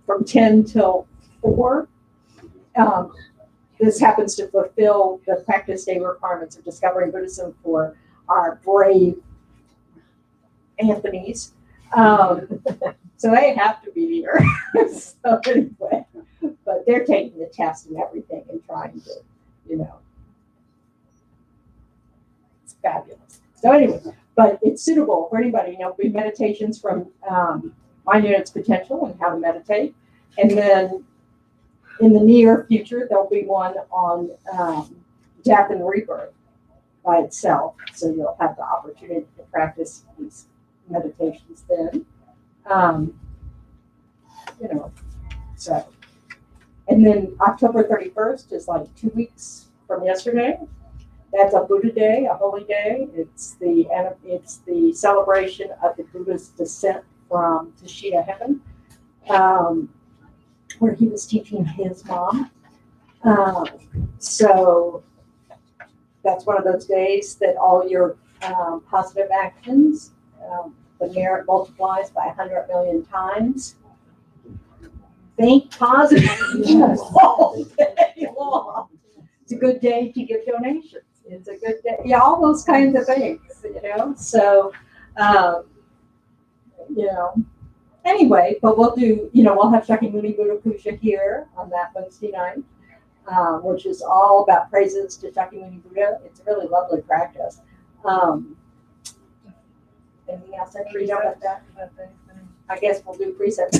from 10 till 4. This happens to fulfill the practice day requirements of discovering Buddhism for our brave Anthony's. So they have to be here. So anyway, but they're taking the test and everything and trying to, it's fabulous. So anyway, but it's suitable for anybody. There'll be meditations from Mind Its Potential and how to meditate. And then in the near future, there'll be one on death and rebirth by itself. So you'll have the opportunity to practice these meditations then. So. And then October 31st is like 2 weeks from yesterday. That's a Buddha day, a holy day. It's the celebration of the Buddha's descent from Tushita heaven, where he was teaching his mom. So that's one of those days that all your positive actions, the merit multiplies by 100 million times. Think positive all day long. It's a good day to give donations. It's a good day. Yeah, all those kinds of things, So, anyway, but we'll do, we'll have Shakyamuni Buddha Puja here on that Wednesday night, which is all about praises to Shakyamuni Buddha. It's a really lovely practice. Anything else I can read about that? I guess we'll do precepts.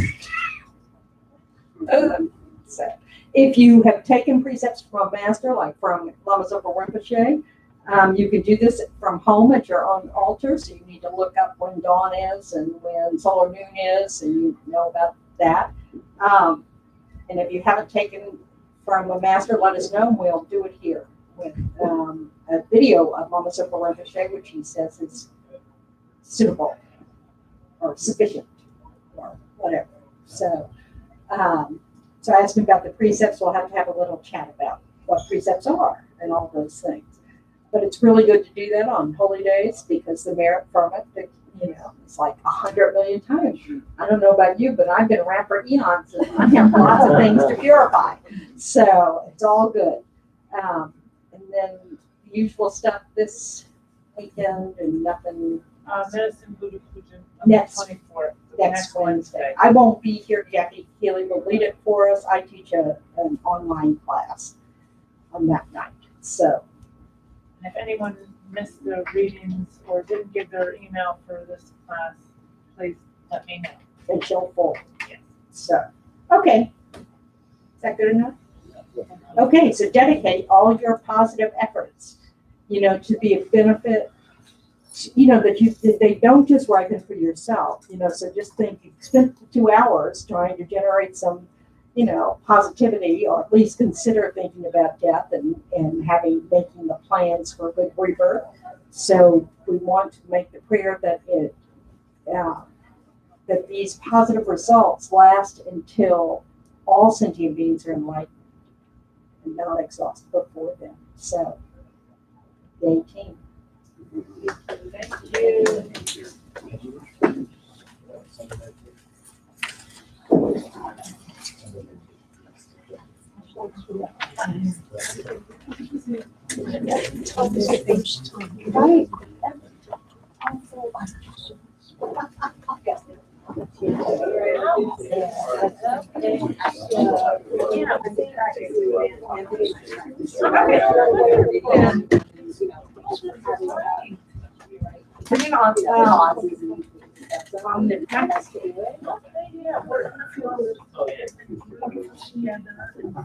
So, if you have taken precepts from a master, like from Lama Zopa Rinpoche, you can do this from home at your own altar. So you need to look up when dawn is and when solar noon is, and you know about that. And if you haven't taken from a master, let us know, and we'll do it here with a video of Lama Zopa Rinpoche, which he says is suitable or sufficient or whatever. So, so I asked him about the precepts. We'll have to have a little chat about what precepts are and all those things. But it's really good to do that on holy days because the merit from it, it's like 100 million times. I don't know about you, but I've been around for eons and I have lots of things to purify. So it's all good. And then usual stuff this weekend and nothing Medicine Buddha Pujan on the Next- 24th. next Wednesday. I won't be here. Jackie Keely will lead it for us. I teach an online class on that night. So, And if anyone missed the readings or didn't give their email for this class, please let me know. and she'll forward. Yes. So, okay. Is that good enough? Okay, so dedicate all your positive efforts, to be a benefit, that they don't just write them for yourself, so just think you spent 2 hours trying to generate some, positivity, or at least consider thinking about death and making the plans for a good rebirth. So we want to make the prayer that that these positive results last until all sentient beings are enlightened and not exhausted before them. So, day team. Thank you. Right. Bring it on the next. Oh, yeah.